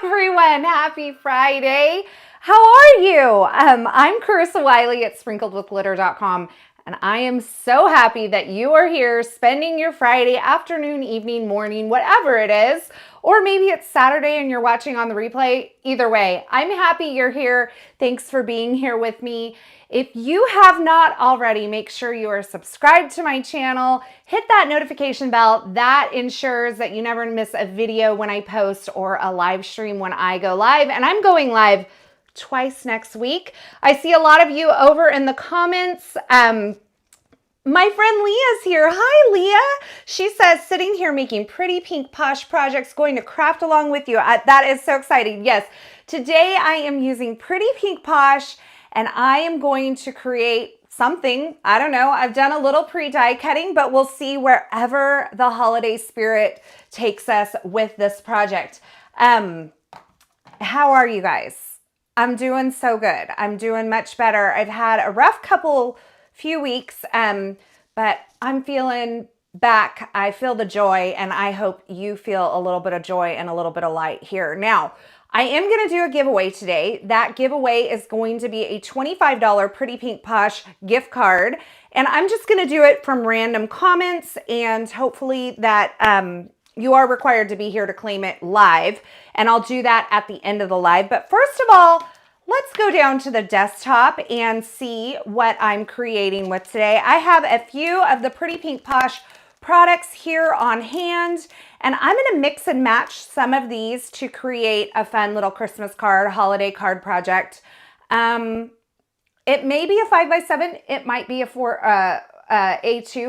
everyone. Happy Friday. How are you? I'm Carissa Wiley at sprinkledwithglitter.com, and I am so happy that you are here spending your Friday afternoon, evening, morning, whatever it is, or maybe it's Saturday and you're watching on the replay. Either way, I'm happy you're here. Thanks for being here with me. If you have not already, make sure you are subscribed to my channel. Hit that notification bell. That ensures that you never miss a video when I post or a live stream when I go live. And I'm going live twice next week. I see a lot of you over in the comments. My friend Leah's here. Hi, Leah. She says, sitting here making pretty pink Posh projects, going to craft along with you. That is so exciting. Yes, today I am using pretty pink Posh, and I am going to create something. I don't know. I've done a little pre-die cutting, but we'll see wherever the holiday spirit takes us with this project. How are you guys? I'm doing so good. I'm doing much better. I've had a rough few weeks, but I'm feeling back. I feel the joy, and I hope you feel a little bit of joy and a little bit of light here. Now, I am going to do a giveaway today. That giveaway is going to be a $25 Pretty Pink Posh gift card, and I'm just going to do it from random comments, and hopefully that you are required to be here to claim it live, and I'll do that at the end of the live. But first of all, let's go down to the desktop and see what I'm creating with today. I have a few of the Pretty Pink Posh products here on hand, and I'm going to mix and match some of these to create a fun little Christmas card, holiday card project. It may be a 5x7. It might be a A2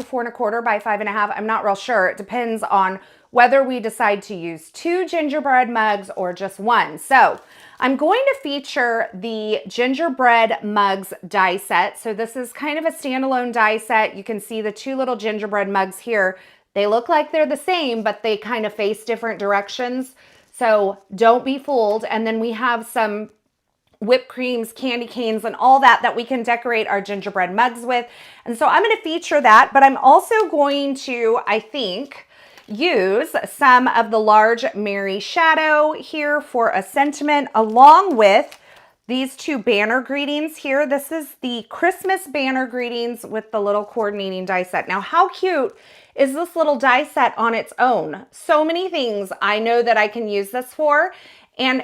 4¼ by 5½. I'm not real sure. It depends on whether we decide to use 2 gingerbread mugs or just 1. So I'm going to feature the gingerbread mugs die set. So this is kind of a standalone die set. You can see the 2 little gingerbread mugs here. They look like they're the same, but they kind of face different directions. So don't be fooled. And then we have some whipped creams, candy canes, and all that we can decorate our gingerbread mugs with. And so I'm going to feature that, but I'm also going to, I think, use some of the large Mary Shadow here for a sentiment, along with these 2 banner greetings here. This is the Christmas banner greetings with the little coordinating die set. Now, how cute is this little die set on its own? So many things I know that I can use this for, and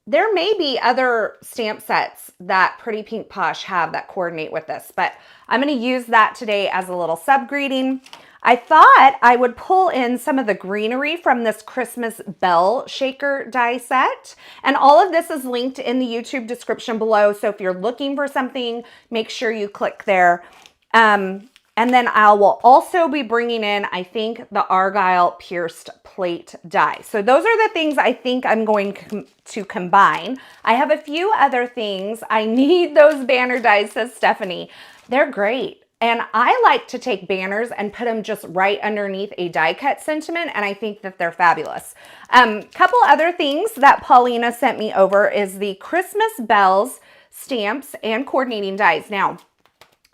there may be other stamp sets that Pretty Pink Posh have that coordinate with this, but I'm going to use that today as a little sub greeting. I thought I would pull in some of the greenery from this Christmas bell shaker die set. And all of this is linked in the YouTube description below. So if you're looking for something, make sure you click there. And then I will also be bringing in, I think, the Argyle pierced plate die. So those are the things I think I'm going to combine. I have a few other things. I need those banner dies, says Stephanie. They're great. And I like to take banners and put them just right underneath a die cut sentiment, and I think that they're fabulous. Couple other things that Paulina sent me over is the Christmas bells, stamps, and coordinating dies. Now,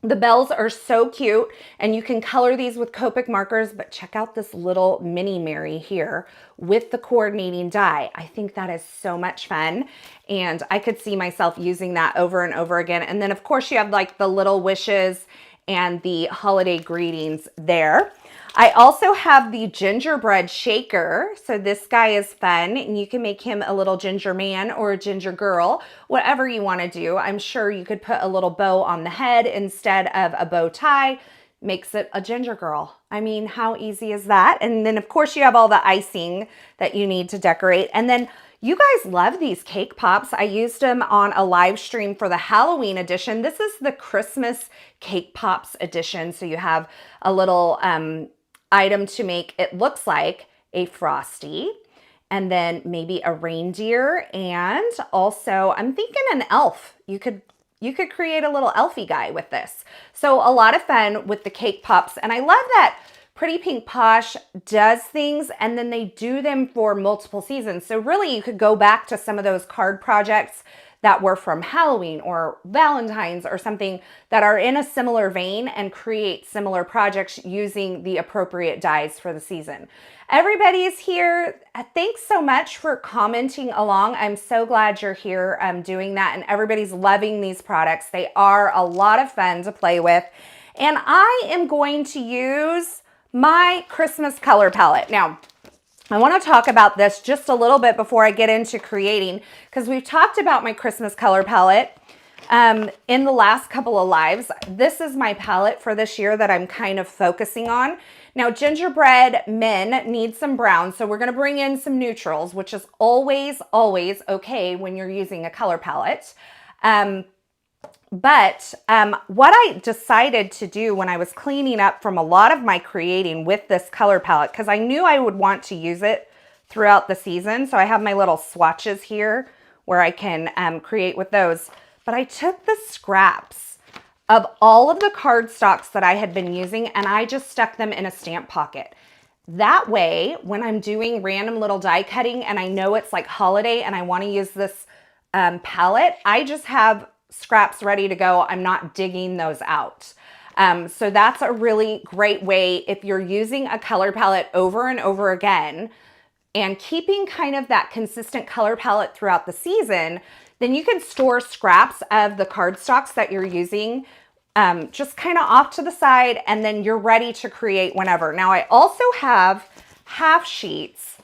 the bells are so cute, and you can color these with Copic markers, but check out this little mini Mary here with the coordinating die. I think that is so much fun, and I could see myself using that over and over again. And then, of course, you have like the little wishes and the holiday greetings there. I also have the gingerbread shaker. So this guy is fun, and you can make him a little ginger man or a ginger girl, whatever you want to do. I'm sure you could put a little bow on the head instead of a bow tie. Makes it a ginger girl. I mean, how easy is that? And then, of course, you have all the icing that you need to decorate. And then you guys love these cake pops. I used them on a live stream for the Halloween edition. This is the Christmas cake pops edition. So you have a little item to make, it looks like a Frosty, and then maybe a reindeer, and also I'm thinking an elf. You could create a little elfie guy with this. So a lot of fun with the cake pops. And I love that Pretty Pink Posh does things and then they do them for multiple seasons. So really you could go back to some of those card projects that were from Halloween or Valentine's or something that are in a similar vein and create similar projects using the appropriate dies for the season. Everybody's here. Thanks so much for commenting along. I'm so glad you're here doing that, and everybody's loving these products. They are a lot of fun to play with. And I am going to use my Christmas color palette. Now, I want to talk about this just a little bit before I get into creating, because we've talked about my Christmas color palette in the last couple of lives. This is my palette for this year that I'm kind of focusing on. Now, Gingerbread men need some browns, so we're going to bring in some neutrals, which is always okay when you're using a color palette. But what I decided to do when I was cleaning up from a lot of my creating with this color palette, because I knew I would want to use it throughout the season, so I have my little swatches here where I can create with those. But I took the scraps of all of the cardstocks that I had been using and I just stuck them in a stamp pocket. That way, when I'm doing random little die cutting and I know it's like holiday and I want to use this palette, I just have scraps ready to go. I'm not digging those out. So that's a really great way if you're using a color palette over and over again and keeping kind of that consistent color palette throughout the season, then you can store scraps of the cardstocks that you're using just kind of off to the side, and then you're ready to create whenever. Now, I also have half sheets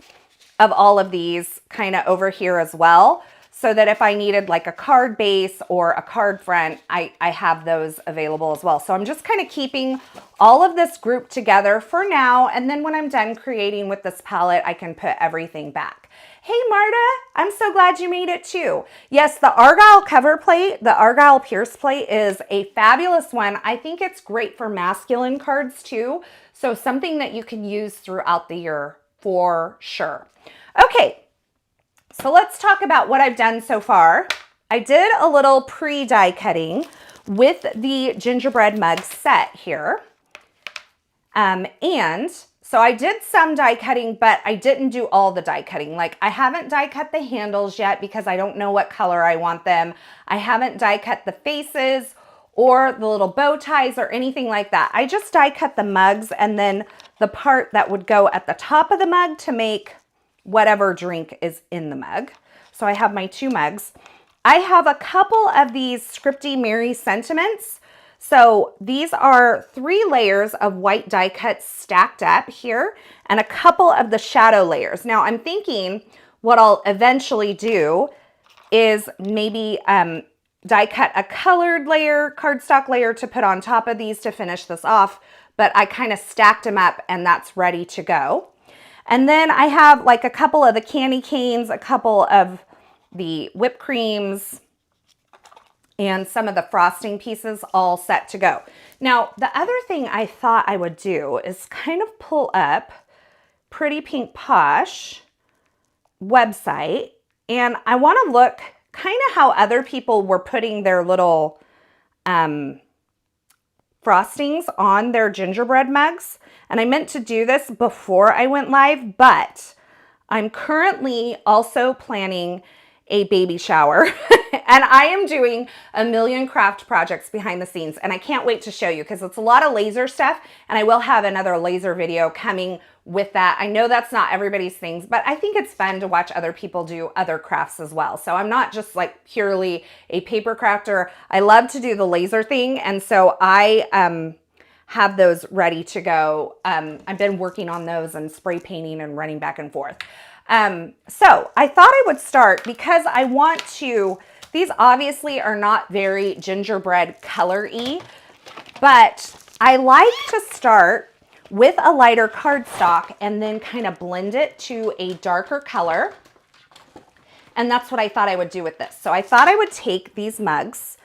of all of these kind of over here as well, so that if I needed like a card base or a card front, I have those available as well. So I'm just kind of keeping all of this grouped together for now. And then when I'm done creating with this palette, I can put everything back. Hey, Marta, I'm so glad you made it too. Yes, the Argyle cover plate, the Argyle Pierce plate is a fabulous one. I think it's great for masculine cards too. So something that you can use throughout the year for sure. Okay. So let's talk about what I've done so far. I did a little pre-die cutting with the gingerbread mug set here. And so I did some die cutting, but I didn't do all the die cutting. Like, I haven't die cut the handles yet because I don't know what color I want them. I haven't die cut the faces or the little bow ties or anything like that. I just die cut the mugs and then the part that would go at the top of the mug to make whatever drink is in the mug. So I have my two mugs. I have a couple of these Scripty Merry Sentiments. So these are 3 layers of white die cuts stacked up here and a couple of the shadow layers. Now I'm thinking what I'll eventually do is maybe die cut a colored layer, cardstock layer to put on top of these to finish this off, but I kind of stacked them up and that's ready to go. And then I have like a couple of the candy canes, a couple of the whipped creams, and some of the frosting pieces all set to go. Now, the other thing I thought I would do is kind of pull up Pretty Pink Posh website, and I want to look kind of how other people were putting their little frostings on their gingerbread mugs. And I meant to do this before I went live, but I'm currently also planning a baby shower and I am doing a million craft projects behind the scenes and I can't wait to show you because it's a lot of laser stuff and I will have another laser video coming with that. I know that's not everybody's things, but I think it's fun to watch other people do other crafts as well. So I'm not just like purely a paper crafter. I love to do the laser thing. And so I have those ready to go. I've been working on those and spray painting and running back and forth. So I thought I would start because I want to, these obviously are not very gingerbread color-y, but I like to start with a lighter cardstock and then kind of blend it to a darker color. And that's what I thought I would do with this. So I thought I would take these mugs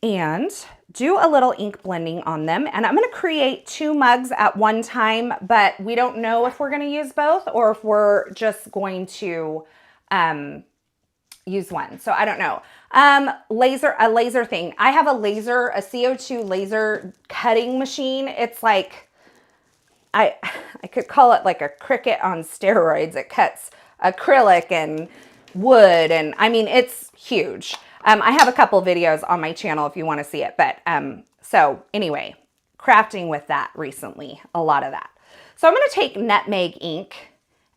and do a little ink blending on them. And I'm going to create 2 mugs at one time, but we don't know if we're going to use both or if we're just going to use one. So I don't know. A laser thing. I have a CO2 laser cutting machine. It's like, I could call it like a Cricut on steroids. It cuts acrylic and wood, and I mean, it's huge. I have a couple videos on my channel if you want to see it, but so anyway, crafting with that recently, a lot of that. So I'm going to take nutmeg ink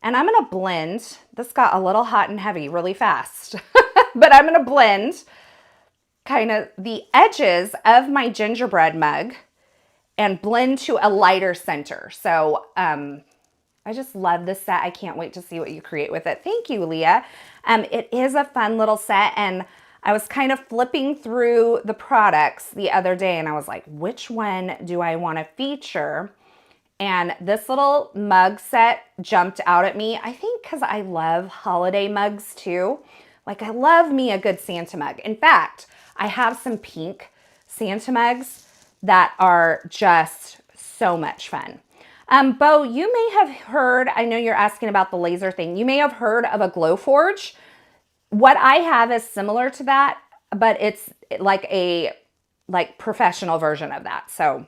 and I'm going to blend. This got a little hot and heavy really fast, but I'm going to blend kind of the edges of my gingerbread mug and blend to a lighter center. So I just love this set. I can't wait to see what you create with it. Thank you, Leah. It is a fun little set, and I was kind of flipping through the products the other day and I was like, which one do I want to feature? And this little mug set jumped out at me. I think because I love holiday mugs too. Like, I love me a good Santa mug. In fact, I have some pink Santa mugs that are just so much fun. Bo, you may have heard, I know you're asking about the laser thing. You may have heard of a glow forge. What I have is similar to that, but it's like a professional version of that. So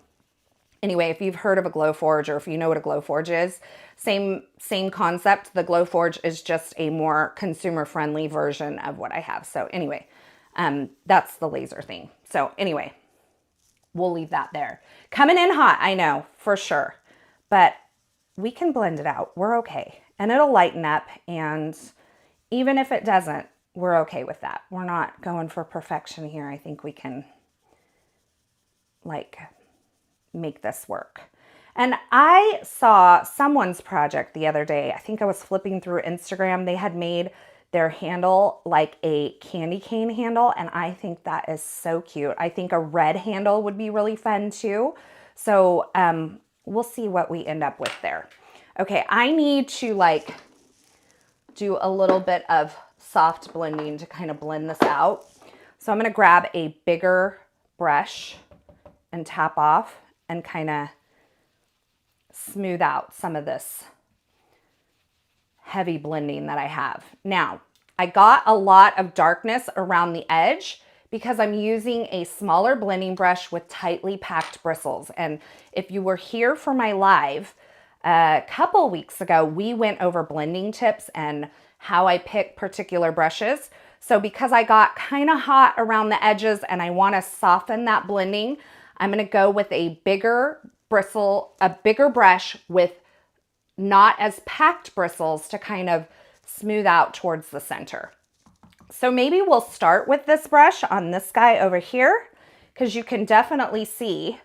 anyway, if you've heard of a glow forge or if you know what a glow forge is, same concept. The glow forge is just a more consumer friendly version of what I have. So anyway, that's the laser thing. So anyway, we'll leave that there. Coming in hot, I know, for sure. But we can blend it out. We're okay. And it'll lighten up. And even if it doesn't, we're okay with that. We're not going for perfection here. I think we can like make this work. And I saw someone's project the other day. I think I was flipping through Instagram. They had made their handle like a candy cane handle. And I think that is so cute. I think a red handle would be really fun too. So we'll see what we end up with there. Okay, I need to like do a little bit of soft blending to kind of blend this out. So I'm going to grab a bigger brush and tap off and kind of smooth out some of this heavy blending that I have. Now, I got a lot of darkness around the edge because I'm using a smaller blending brush with tightly packed bristles. And if you were here for my live a couple weeks ago, we went over blending tips and how I pick particular brushes. So because I got kind of hot around the edges and I want to soften that blending, I'm going to go with a bigger brush with not as packed bristles to kind of smooth out towards the center. So maybe we'll start with this brush on this guy over here, because you can definitely see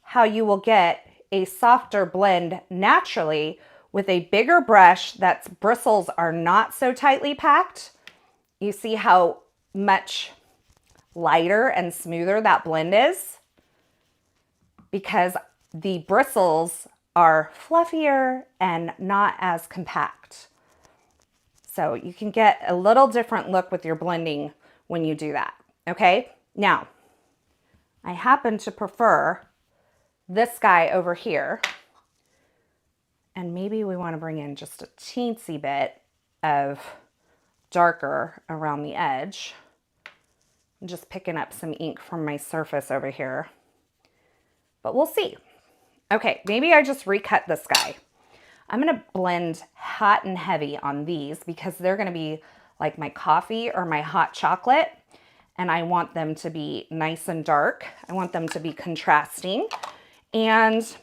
how you will get a softer blend naturally with a bigger brush that's bristles are not so tightly packed. You see how much lighter and smoother that blend is because the bristles are fluffier and not as compact. So you can get a little different look with your blending when you do that. Okay, now I happen to prefer this guy over here. And maybe we want to bring in just a teensy bit of darker around the edge. I'm just picking up some ink from my surface over here, but we'll see. Okay, maybe I just recut this guy. I'm going to blend hot and heavy on these because they're going to be like my coffee or my hot chocolate. And I want them to be nice and dark. I want them to be contrasting. And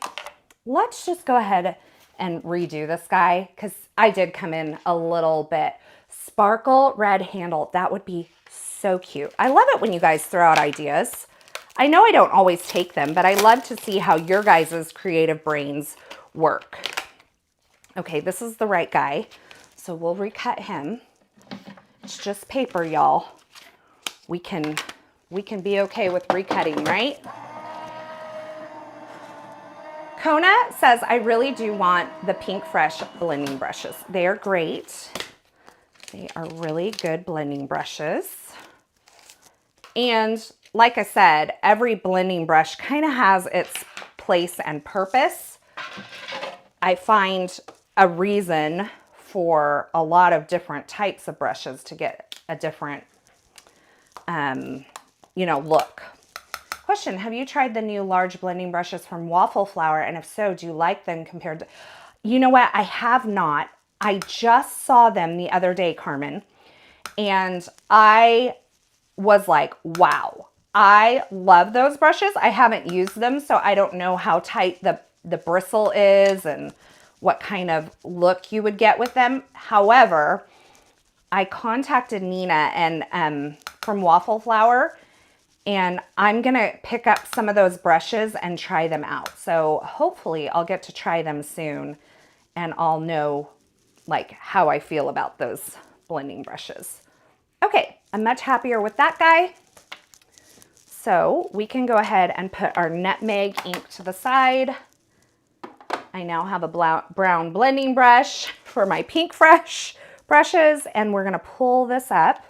let's just go ahead and redo this guy because I did come in a little bit. Sparkle red handle. That would be so cute. I love it when you guys throw out ideas. I know I don't always take them, but I love to see how your guys' creative brains work. Okay, this is the right guy. So we'll recut him. It's just paper, y'all. We can be okay with recutting, right? Kona says, I really do want the Pink Fresh blending brushes. They are great. They are really good blending brushes. And like I said, every blending brush kind of has its place and purpose. I find a reason for a lot of different types of brushes to get a different, look. Question, have you tried the new large blending brushes from Waffle Flower? And if so, do you like them compared to, you know what? I have not. I just saw them the other day, Carmen, and I was like, wow, I love those brushes. I haven't used them, so I don't know how tight the the bristle is and what kind of look you would get with them. However, I contacted Nina and from Waffle Flower, and I'm gonna pick up some of those brushes and try them out. So hopefully I'll get to try them soon and I'll know like how I feel about those blending brushes. Okay, I'm much happier with that guy. So we can go ahead and put our nutmeg ink to the side. I now have a brown blending brush for my pink fresh brushes, and we're gonna pull this up.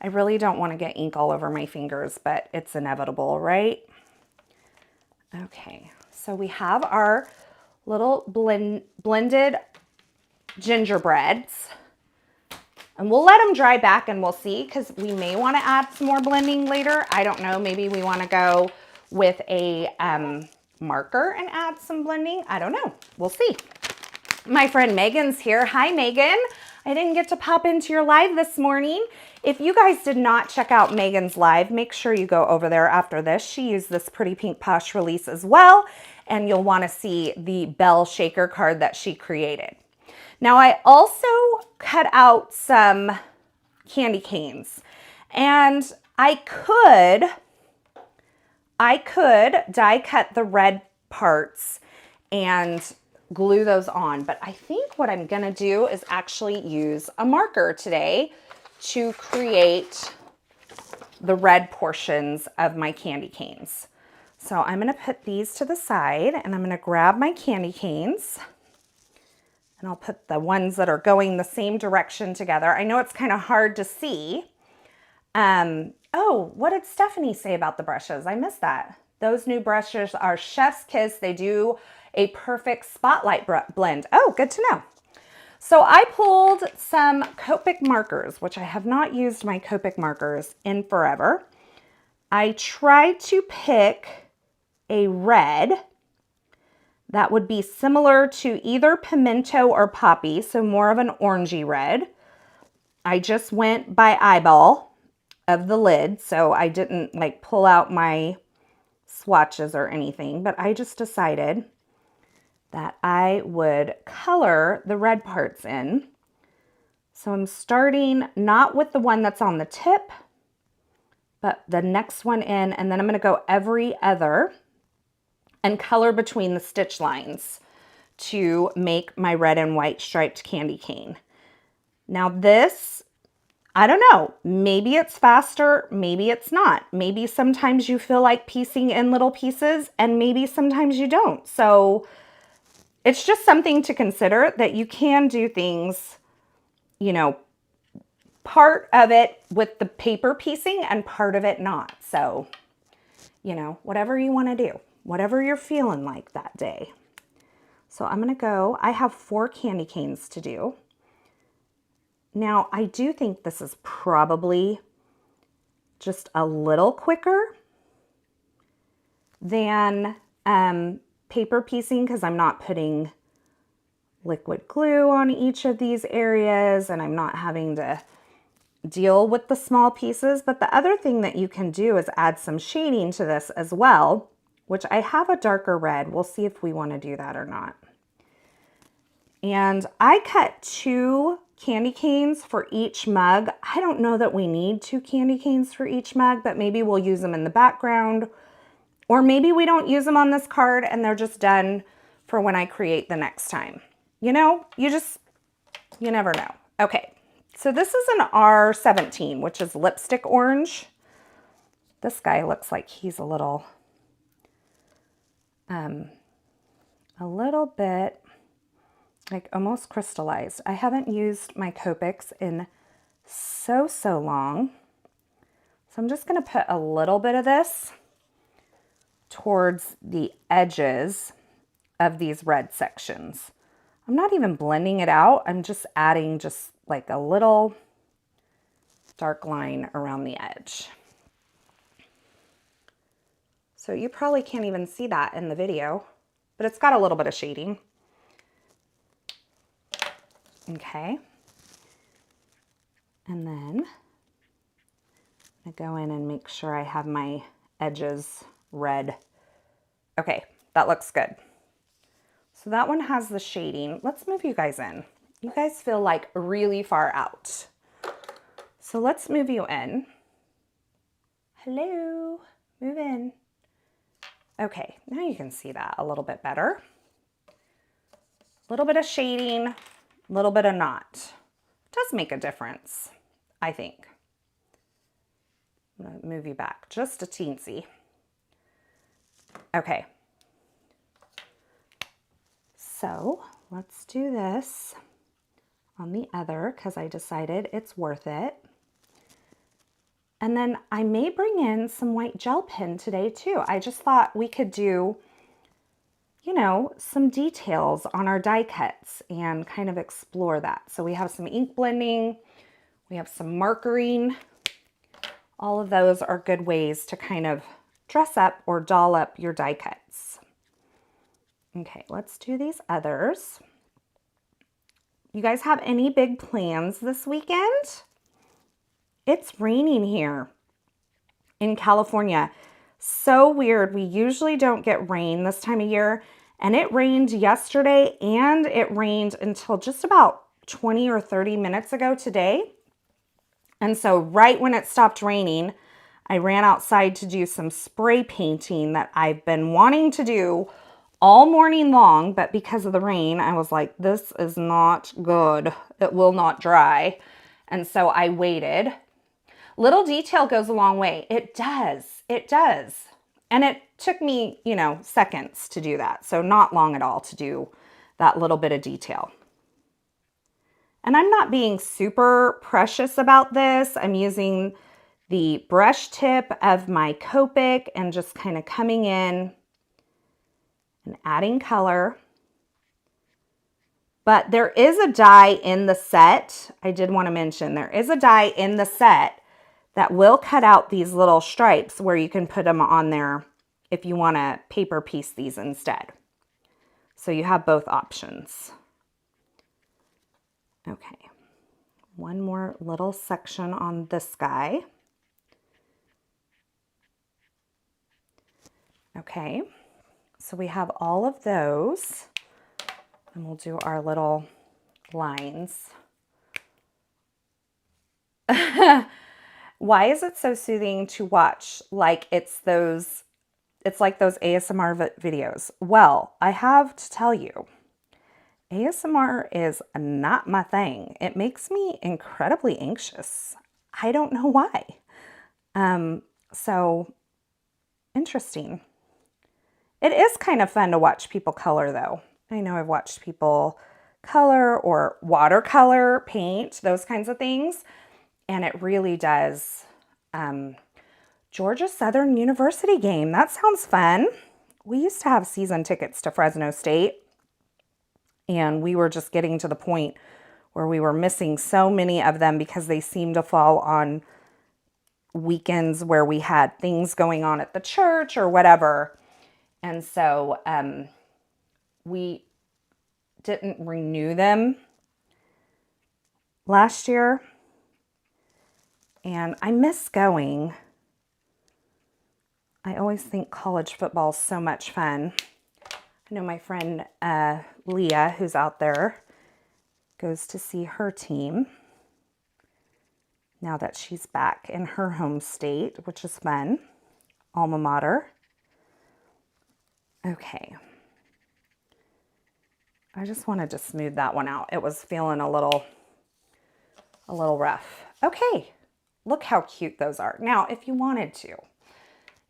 I really don't want to get ink all over my fingers, but it's inevitable, right? Okay, so we have our little blended gingerbreads, and we'll let them dry back and we'll see, because we may want to add some more blending later. I don't know, maybe we want to go with a marker and add some blending. I don't know, we'll see. My friend Megan's here. Hi, Megan. I didn't get to pop into your live this morning. If you guys did not check out Megan's live, make sure you go over there after this. She used this Pretty Pink Posh release as well, and you'll want to see the bell shaker card that she created. Now, I also cut out some candy canes, and I could die cut the red parts and glue those on, but I think what I'm gonna do is actually use a marker today to create the red portions of my candy canes. So I'm gonna put these to the side, and I'm gonna grab my candy canes, and I'll put the ones that are going the same direction together. I know it's kind of hard to see. Oh, what did Stephanie say about the brushes? I missed that. Those new brushes are Chef's Kiss. They do a perfect spotlight blend. Oh, good to know. So I pulled some Copic markers, which I have not used my Copic markers in forever. I tried to pick a red that would be similar to either Pimento or Poppy, so more of an orangey red. I just went by eyeball of the lid, so I didn't like pull out my swatches or anything, but I just decided that I would color the red parts in. So I'm starting not with the one that's on the tip, but the next one in, and then I'm gonna go every other and color between the stitch lines to make my red and white striped candy cane. Now this, I don't know, maybe it's faster, maybe it's not. Maybe sometimes you feel like piecing in little pieces, and maybe sometimes you don't. So it's just something to consider, that you can do things, you know, part of it with the paper piecing and part of it not. So, you know, whatever you want to do, whatever you're feeling like that day. So I'm going to go, I have 4 candy canes to do. Now, I do think this is probably just a little quicker than paper piecing, because I'm not putting liquid glue on each of these areas, and I'm not having to deal with the small pieces. But the other thing that you can do is add some shading to this as well, which I have a darker red. We'll see if we want to do that or not. And I cut 2 candy canes for each mug. I don't know that we need 2 candy canes for each mug, but maybe we'll use them in the background, or maybe we don't use them on this card and they're just done for when I create the next time. You know, you never know. Okay, so this is an R17, which is lipstick orange. This guy looks like he's a little bit like almost crystallized. I haven't used my Copics in so long. So I'm just gonna put a little bit of this towards the edges of these red sections. I'm not even blending it out. I'm just adding just like a little dark line around the edge. So you probably can't even see that in the video, but it's got a little bit of shading. Okay. And then I go in and make sure I have my edges red. Okay, that looks good. So that one has the shading. Let's move you guys in. You guys feel like really far out. So let's move you in. Hello, move in. Okay, now you can see that a little bit better. A little bit of shading, a little bit of not. It does make a difference, I think. I'm gonna move you back just a teensy. Okay. So let's do this on the other because I decided it's worth it. And then I may bring in some white gel pen today too. I just thought we could do, you know, some details on our die cuts and kind of explore that. So we have some ink blending, we have some markering. All of those are good ways to kind of dress up or doll up your die cuts. Okay, let's do these others. You guys have any big plans this weekend? It's raining here in California. So weird. We usually don't get rain this time of year, and it rained yesterday and it rained until just about 20 or 30 minutes ago today. And so right when it stopped raining, I ran outside to do some spray painting that I've been wanting to do all morning long, but because of the rain, I was like, this is not good. It will not dry. And so I waited. Little detail goes a long way. It does. It does. And it took me, you know, seconds to do that. So not long at all to do that little bit of detail. And I'm not being super precious about this. I'm using the brush tip of my Copic and just kind of coming in and adding color. But there is a die in the set. I did want to mention there is a die in the set that will cut out these little stripes where you can put them on there if you want to paper piece these instead. So you have both options. Okay, one more little section on this guy. Okay, so we have all of those, and we'll do our little lines. Why is it so soothing to watch? Like it's like those ASMR videos. Well, I have to tell you, ASMR is not my thing. It makes me incredibly anxious. I don't know why. So interesting. It is kind of fun to watch people color though. I know I've watched people color or watercolor paint, those kinds of things. And it really does. Georgia Southern University game. That sounds fun. We used to have season tickets to Fresno State. And we were just getting to the point where we were missing so many of them because they seemed to fall on weekends where we had things going on at the church or whatever. And so we didn't renew them last year. And I miss going. I always think college football is so much fun. I know my friend Leah, who's out there, goes to see her team now that she's back in her home state, which is fun. Alma mater. Okay. I just wanted to smooth that one out. It was feeling a little rough. Okay. Look how cute those are. Now, if you wanted to,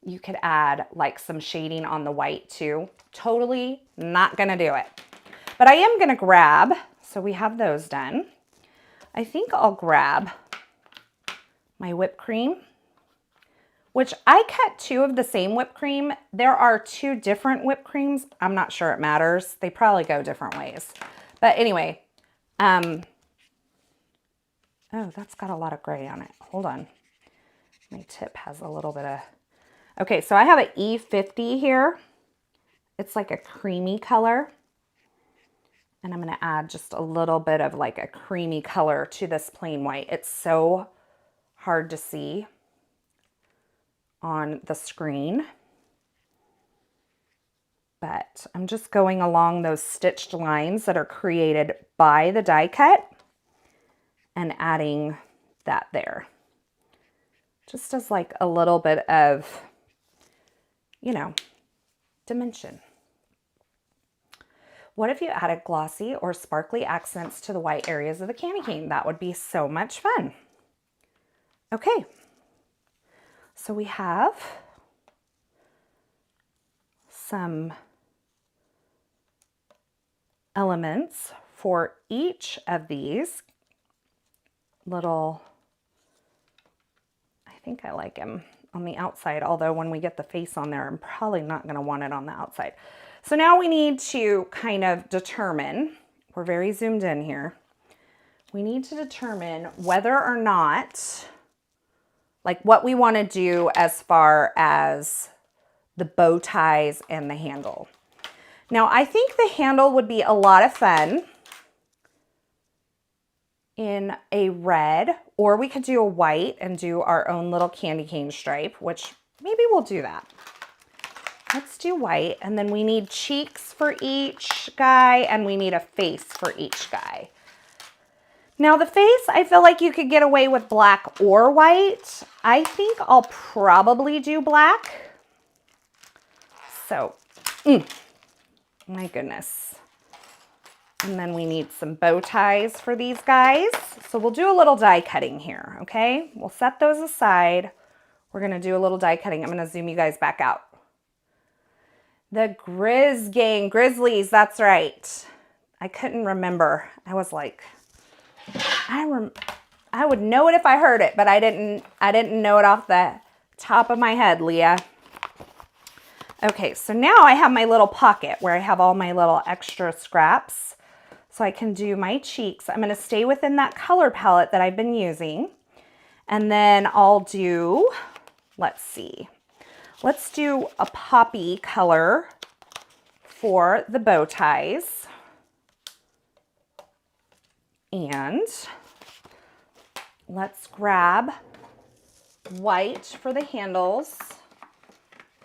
you could add like some shading on the white too. Totally not gonna do it. But I am gonna grab, so we have those done. I think I'll grab my whipped cream, which I cut 2 of the same whipped cream. There are 2 different whipped creams. I'm not sure it matters. They probably go different ways. But anyway, oh, that's got a lot of gray on it. Hold on. My tip has a little bit of... Okay, so I have an E50 here. It's like a creamy color. And I'm going to add just a little bit of like a creamy color to this plain white. It's so hard to see on the screen. But I'm just going along those stitched lines that are created by the die cut and adding that there. Just as like a little bit of, you know, dimension. What if you added glossy or sparkly accents to the white areas of the candy cane? That would be so much fun. Okay, so we have some elements for each of these little, I think I like them on the outside, although when we get the face on there, I'm probably not going to want it on the outside. So now we need to kind of determine, we're very zoomed in here, we need to determine whether or not, like what we want to do as far as the bow ties and the handle. Now I think the handle would be a lot of fun in a red, or we could do a white and do our own little candy cane stripe, which maybe we'll do that. Let's do white, and then we need cheeks for each guy, and we need a face for each guy. Now the face, I feel like you could get away with black or white. I think I'll probably do black. So, my goodness. And then we need some bow ties for these guys. So we'll do a little die cutting here, okay? We'll set those aside. We're gonna do a little die cutting. I'm gonna zoom you guys back out. The Grizz gang, Grizzlies, that's right. I couldn't remember. I was like, I would know it if I heard it, but I didn't know it off the top of my head, Leah. Okay, so now I have my little pocket where I have all my little extra scraps. So I can do my cheeks. I'm gonna stay within that color palette that I've been using. And then I'll do, let's see. Let's do a poppy color for the bow ties. And let's grab white for the handles.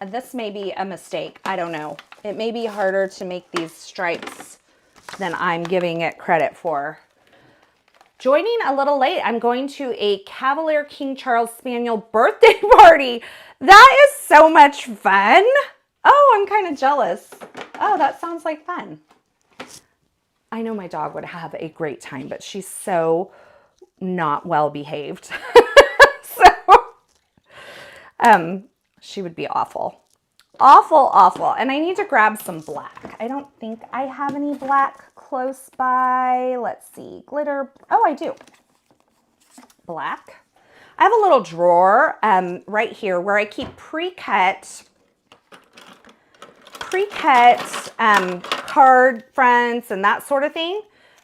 And this may be a mistake, I don't know. It may be harder to make these stripes than I'm giving it credit for. Joining a little late, I'm going to a Cavalier King Charles Spaniel birthday party. That is so much fun. Oh, I'm kind of jealous. Oh, that sounds like fun. I know my dog would have a great time, but she's so not well behaved. She would be awful. Awful, awful. And I need to grab some black. I don't think I have any black close by. Let's see, glitter. Oh, I do. Black. I have a little drawer right here where I keep pre-cut card fronts and that sort of thing.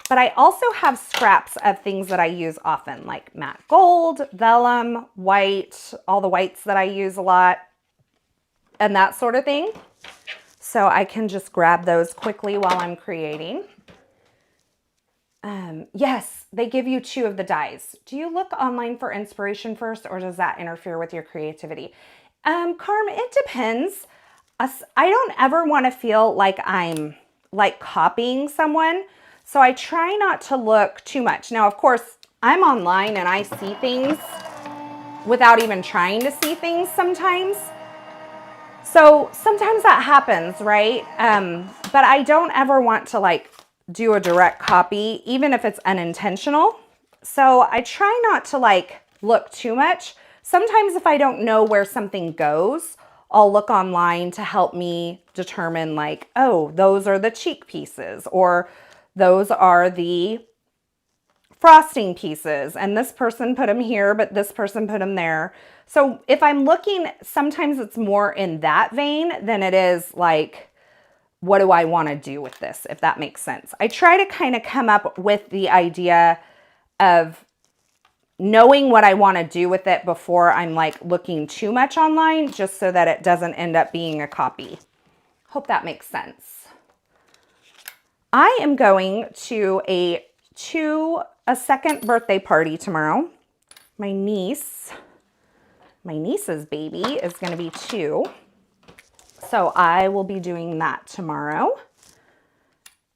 But I also have scraps of things that I use often, like matte gold, vellum, white, all the whites that I use a lot, and that sort of thing. So I can just grab those quickly while I'm creating. Yes, they give you 2 of the dies. Do you look online for inspiration first, or does that interfere with your creativity? Carm, it depends. I don't ever want to feel like I'm like copying someone. So I try not to look too much. Now, of course, I'm online and I see things without even trying to see things sometimes. So sometimes that happens, right? But I don't ever want to like do a direct copy, even if it's unintentional. So I try not to like look too much. Sometimes if I don't know where something goes, I'll look online to help me determine like, oh, those are the cheek pieces, or those are the frosting pieces, and this person put them here, but this person put them there. So if I'm looking, sometimes it's more in that vein than it is like, what do I want to do with this, if that makes sense. I try to kind of come up with the idea of knowing what I want to do with it before I'm like looking too much online, just so that it doesn't end up being a copy. Hope that makes sense. I am going to a second birthday party tomorrow. My niece's baby is going to be 2. So I will be doing that tomorrow,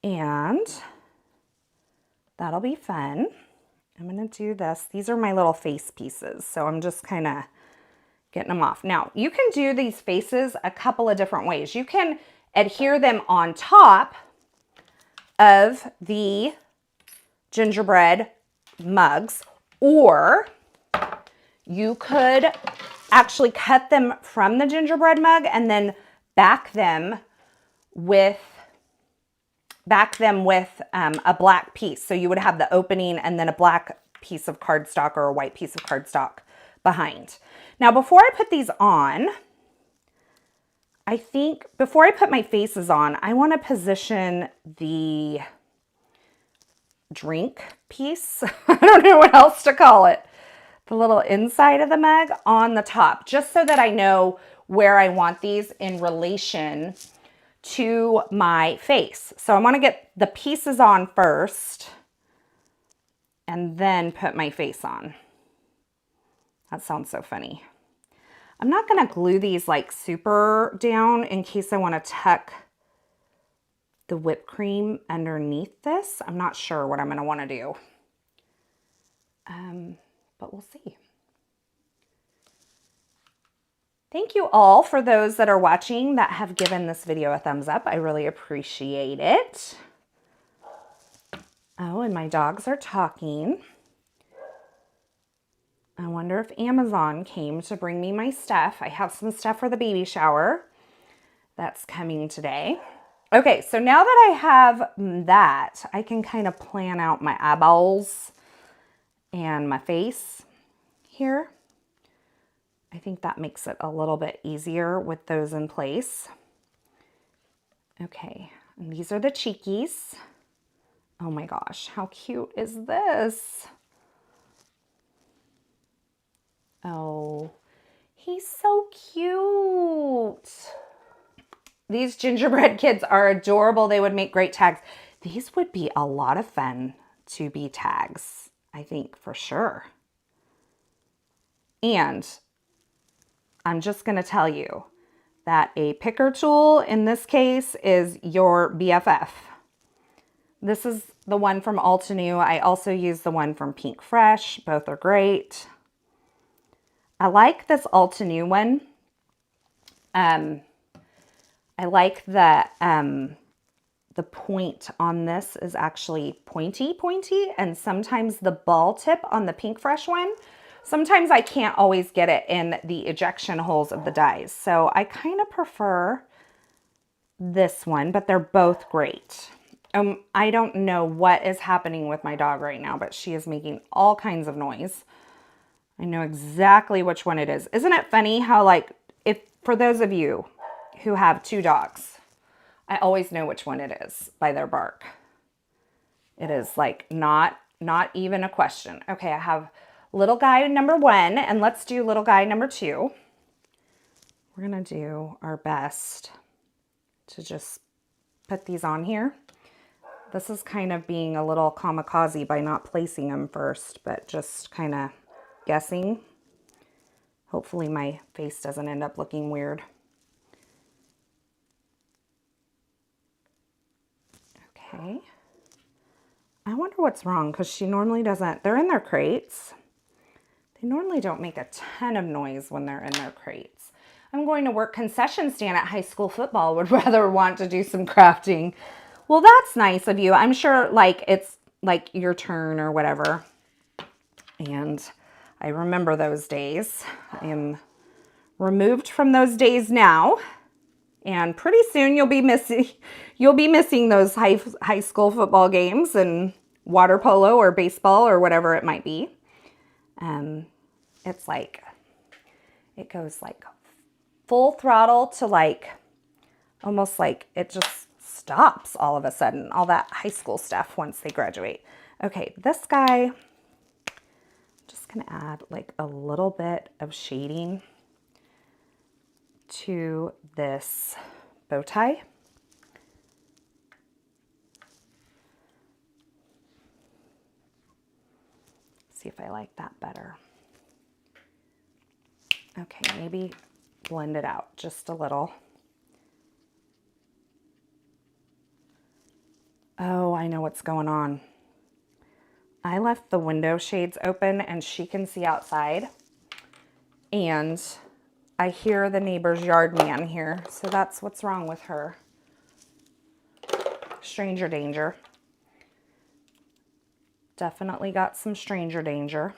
and that'll be fun. I'm going to do this. These are my little face pieces, so I'm just kind of getting them off. Now, you can do these faces a couple of different ways. You can adhere them on top of the gingerbread mugs, or you could actually cut them from the gingerbread mug and then back them with a black piece. So you would have the opening and then a black piece of cardstock or a white piece of cardstock behind. Now, before I put these on, I think before I put my faces on, I want to position the drink piece. I don't know what else to call it. The little inside of the mug on the top, just so that I know where I want these in relation to my face. So I want to get the pieces on first and then put my face on. That sounds so funny. I'm not going to glue these like super down in case I want to tuck the whipped cream underneath this. I'm not sure what I'm going to want to do. But we'll see. Thank you all for those that are watching that have given this video a thumbs up. I really appreciate it. Oh, and my dogs are talking. I wonder if Amazon came to bring me my stuff. I have some stuff for the baby shower that's coming today. Okay, so now that I have that, I can kind of plan out my eyeballs and my face here. I think that makes it a little bit easier with those in place. Okay, and these are the cheekies. Oh my gosh, how cute is this? Oh, he's so cute. These gingerbread kids are adorable. They would make great tags. These would be a lot of fun to be tags, I think, for sure. And I'm just going to tell you that a picker tool in this case is your BFF. This is the one from Altenew. I also use the one from Pink Fresh. Both are great. I like this Altenew one. I like that the point on this is actually pointy, and sometimes the ball tip on the Pink Fresh one, sometimes I can't always get it in the ejection holes of the dies. So I kind of prefer this one, but they're both great. I don't know what is happening with my dog right now, but she is making all kinds of noise. I know exactly which one it is. Isn't it funny how, like, if for those of you who have two dogs, I always know which one it is by their bark. It is like not even a question. Okay, I have little guy number 1, and let's do little guy number 2. We're gonna do our best to just put these on here. This is kind of being a little kamikaze by not placing them first, but just kind of guessing. Hopefully my face doesn't end up looking weird. Okay. I wonder what's wrong, because she normally doesn't. They're in their crates. They normally don't make a ton of noise when they're in their crates. I'm going to work concession stand at high school football. Would rather want to do some crafting. Well, that's nice of you. I'm sure like it's like your turn or whatever. And I remember those days. I am removed from those days now. And pretty soon you'll be missing those high school football games and water polo or baseball or whatever it might be. It's like, it goes like full throttle to like, almost like it just stops all of a sudden, all that high school stuff once they graduate. Okay, this guy, I'm just gonna add like a little bit of shading to this bow tie. See if I like that better. Okay, maybe blend it out just a little. Oh, I know what's going on. I left the window shades open and she can see outside. And I hear the neighbor's yard man here. So that's what's wrong with her. Stranger danger. Definitely got some stranger danger.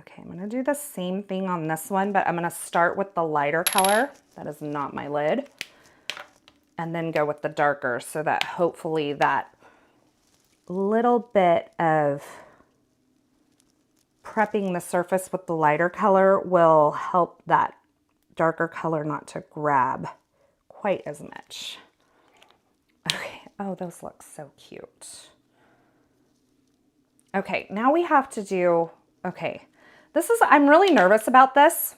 Okay, I'm gonna do the same thing on this one, but I'm gonna start with the lighter color. That is not my lid. And then go with the darker so that hopefully that little bit of prepping the surface with the lighter color will help that darker color not to grab quite as much. Okay, oh, those look so cute. Okay, now we have to do, okay, I'm really nervous about this,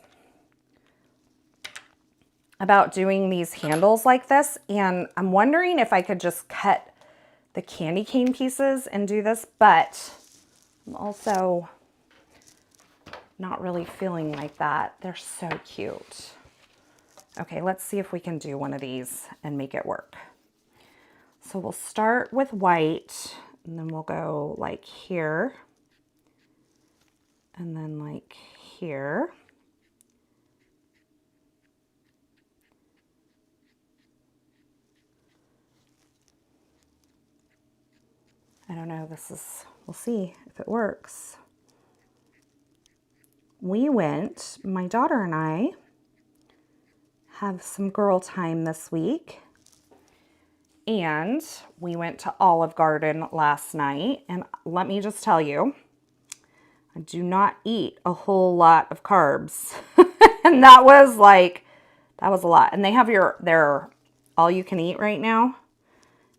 about doing these handles like this, and I'm wondering if I could just cut the candy cane pieces and do this, but I'm also not really feeling like that. They're so cute. Okay, let's see if we can do one of these and make it work. So we'll start with white, and then we'll go like here, and then like here. I don't know, we'll see if it works. My daughter and I have some girl time this week, and we went to Olive Garden last night, and let me just tell you, I do not eat a whole lot of carbs. And that was a lot. And they have their all you can eat right now.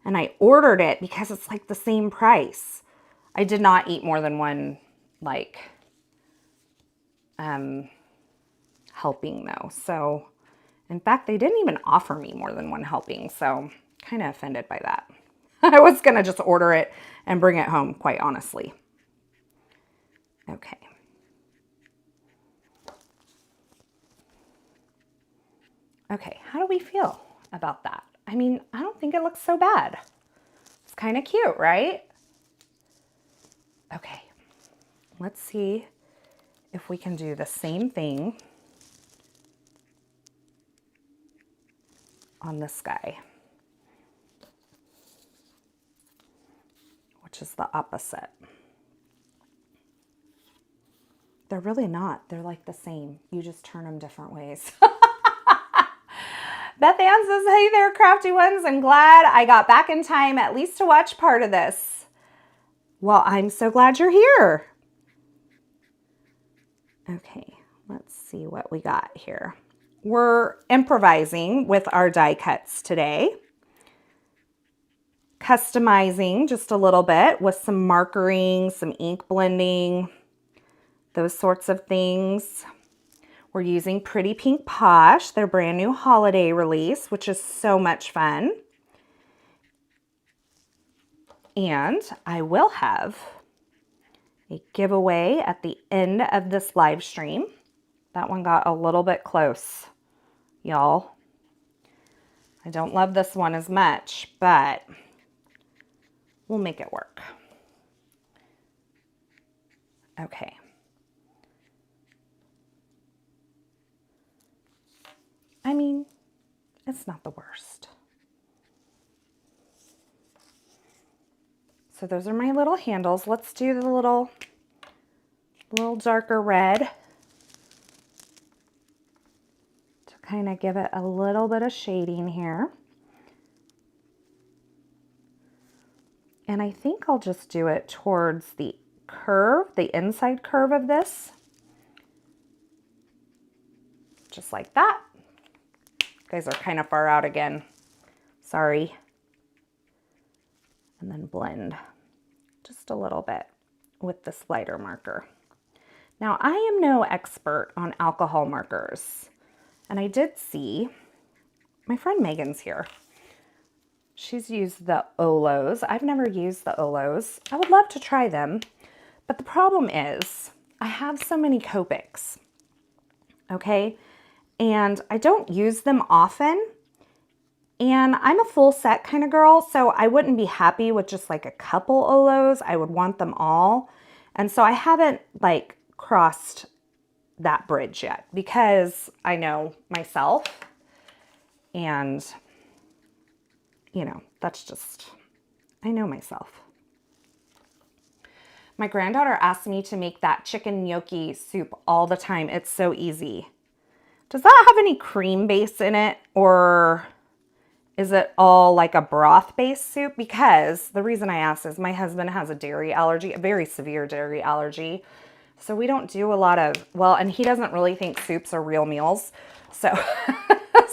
And I ordered it because it's like the same price. I did not eat more than one helping though. So in fact, they didn't even offer me more than one helping. So kind of offended by that. I was going to just order it and bring it home, quite honestly. Okay. Okay, how do we feel about that? I mean, I don't think it looks so bad. It's kind of cute, right? Okay, let's see if we can do the same thing on this guy, which is the opposite. They're really not. They're like the same. You just turn them different ways. Beth Ann says, hey there, crafty ones. I'm glad I got back in time at least to watch part of this. Well, I'm so glad you're here. Okay, let's see what we got here. We're improvising with our die cuts today. Customizing just a little bit with some markering, some ink blending, those sorts of things. We're using Pretty Pink Posh, their brand new holiday release, which is so much fun. And I will have a giveaway at the end of this live stream. That one got a little bit close, y'all. I don't love this one as much, but we'll make it work. Okay. I mean, it's not the worst. So those are my little handles. Let's do the little darker red to kind of give it a little bit of shading here. And I think I'll just do it towards the curve, the inside curve of this. Just like that. You guys are kind of far out again. Sorry. And then blend just a little bit with this lighter marker. Now, I am no expert on alcohol markers. And I did see, my friend Megan's here. She's used the Olos. I've never used the Olos. I would love to try them. But the problem is, I have so many Copics. Okay? And I don't use them often. And I'm a full set kind of girl, so I wouldn't be happy with just like a couple of those. I would want them all. And so I haven't like crossed that bridge yet because I know myself and, you know, that's just, I know myself. My granddaughter asked me to make that chicken gnocchi soup all the time. It's so easy. Does that have any cream base in it, or is it all like a broth-based soup? Because the reason I ask is my husband has a dairy allergy, a very severe dairy allergy. So we don't do a lot of, well, and he doesn't really think soups are real meals. So,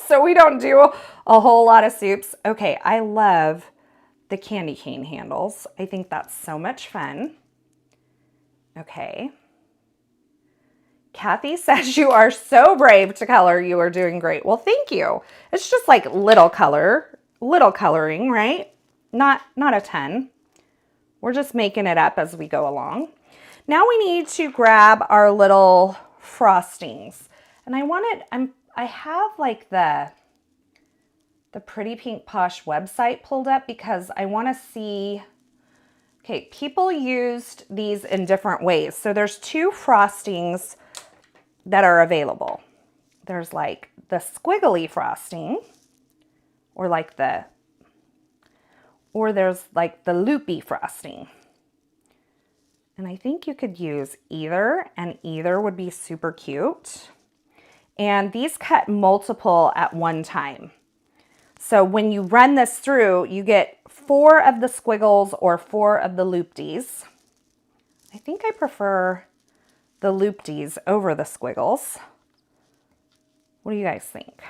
so we don't do a whole lot of soups. Okay, I love the candy cane handles. I think that's so much fun. Okay. Kathy says you are so brave to color. You are doing great. Well, thank you. It's just like little coloring, right? Not a ton. We're just making it up as we go along. Now we need to grab our little frostings. And I have like the Pretty Pink Posh website pulled up because I want to see, okay, people used these in different ways. So there's two frostings that are available. There's like the squiggly frosting, or there's like the loopy frosting. And I think you could use either, and either would be super cute. And these cut multiple at one time. So when you run this through, you get 4 of the squiggles or 4 of the loopties. I think I prefer the loopties over the squiggles. What do you guys think?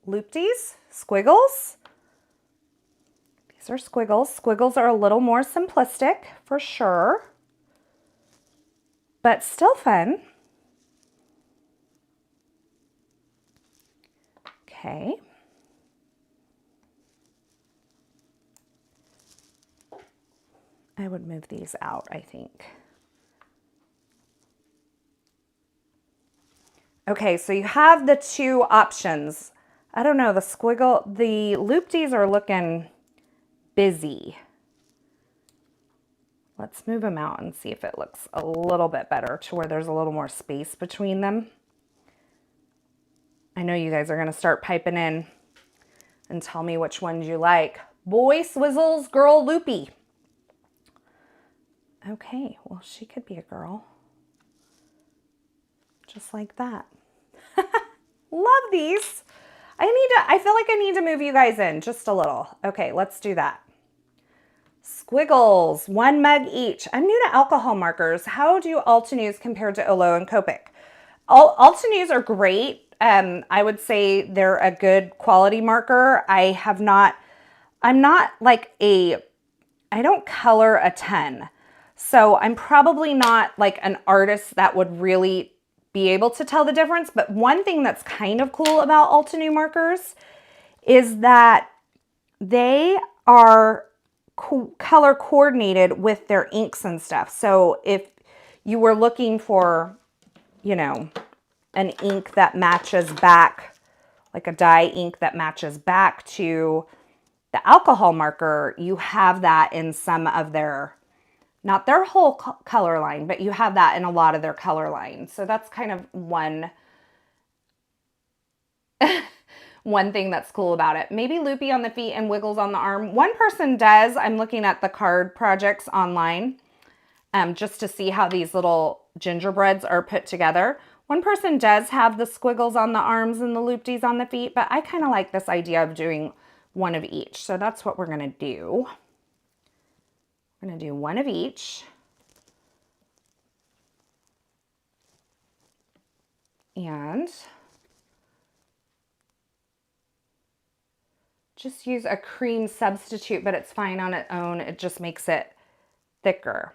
Loopties? Squiggles? These are squiggles. Squiggles are a little more simplistic for sure, but still fun. Okay. I would move these out, I think. Okay, so you have the two options. I don't know, the loopties are looking busy. Let's move them out and see if it looks a little bit better to where there's a little more space between them. I know you guys are gonna start piping in and tell me which ones you like. Boy swizzles, girl loopy. Okay, well, she could be a girl. Just like that. Love these. I feel like I need to move you guys in just a little. Okay, let's do that. Squiggles, 1 mug each. I'm new to alcohol markers. How do Altenews compare to Olo and Copic? Altenews are great. I would say they're a good quality marker. I don't color a ton. So I'm probably not like an artist that would really be able to tell the difference. But one thing that's kind of cool about Altenews markers is that they are color coordinated with their inks and stuff. So if you were looking for, you know, an ink that matches back, like a dye ink that matches back to the alcohol marker, you have that in some of their, not their whole color line, but you have that in a lot of their color lines. So that's kind of one thing that's cool about it. Maybe loopy on the feet and wiggles on the arm. One person does. I'm looking at the card projects online just to see how these little gingerbreads are put together. One person does have the squiggles on the arms and the loopties on the feet, but I kind of like this idea of doing one of each. So that's what we're going to do. We're going to do one of each. And just use a cream substitute, but it's fine on its own. It just makes it thicker.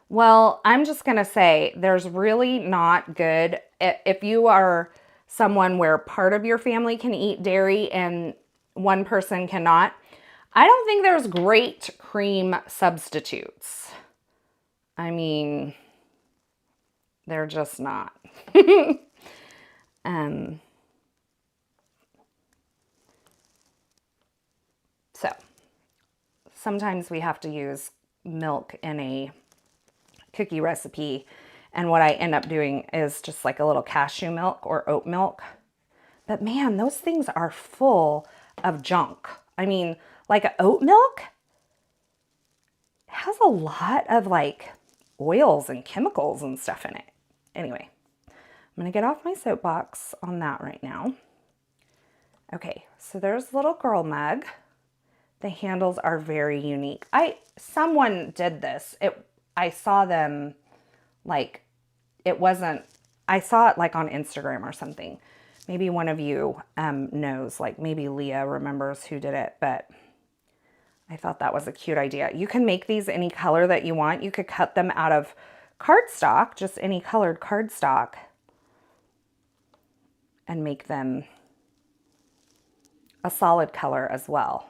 Well, I'm just going to say there's really not good, if you are someone where part of your family can eat dairy and one person cannot, I don't think there's great cream substitutes. I mean, they're just not. So sometimes we have to use milk in a cookie recipe, and what I end up doing is just like a little cashew milk or oat milk. But man, those things are full of junk. I mean, like oat milk has a lot of like oils and chemicals and stuff in it. Anyway, I'm gonna get off my soapbox on that right now. Okay, so there's the little girl mug. The handles are very unique. Someone did this. I saw them like, I saw it like on Instagram or something. Maybe one of you knows, like maybe Leah remembers who did it, but I thought that was a cute idea. You can make these any color that you want. You could cut them out of cardstock, just any colored cardstock, and make them a solid color as well.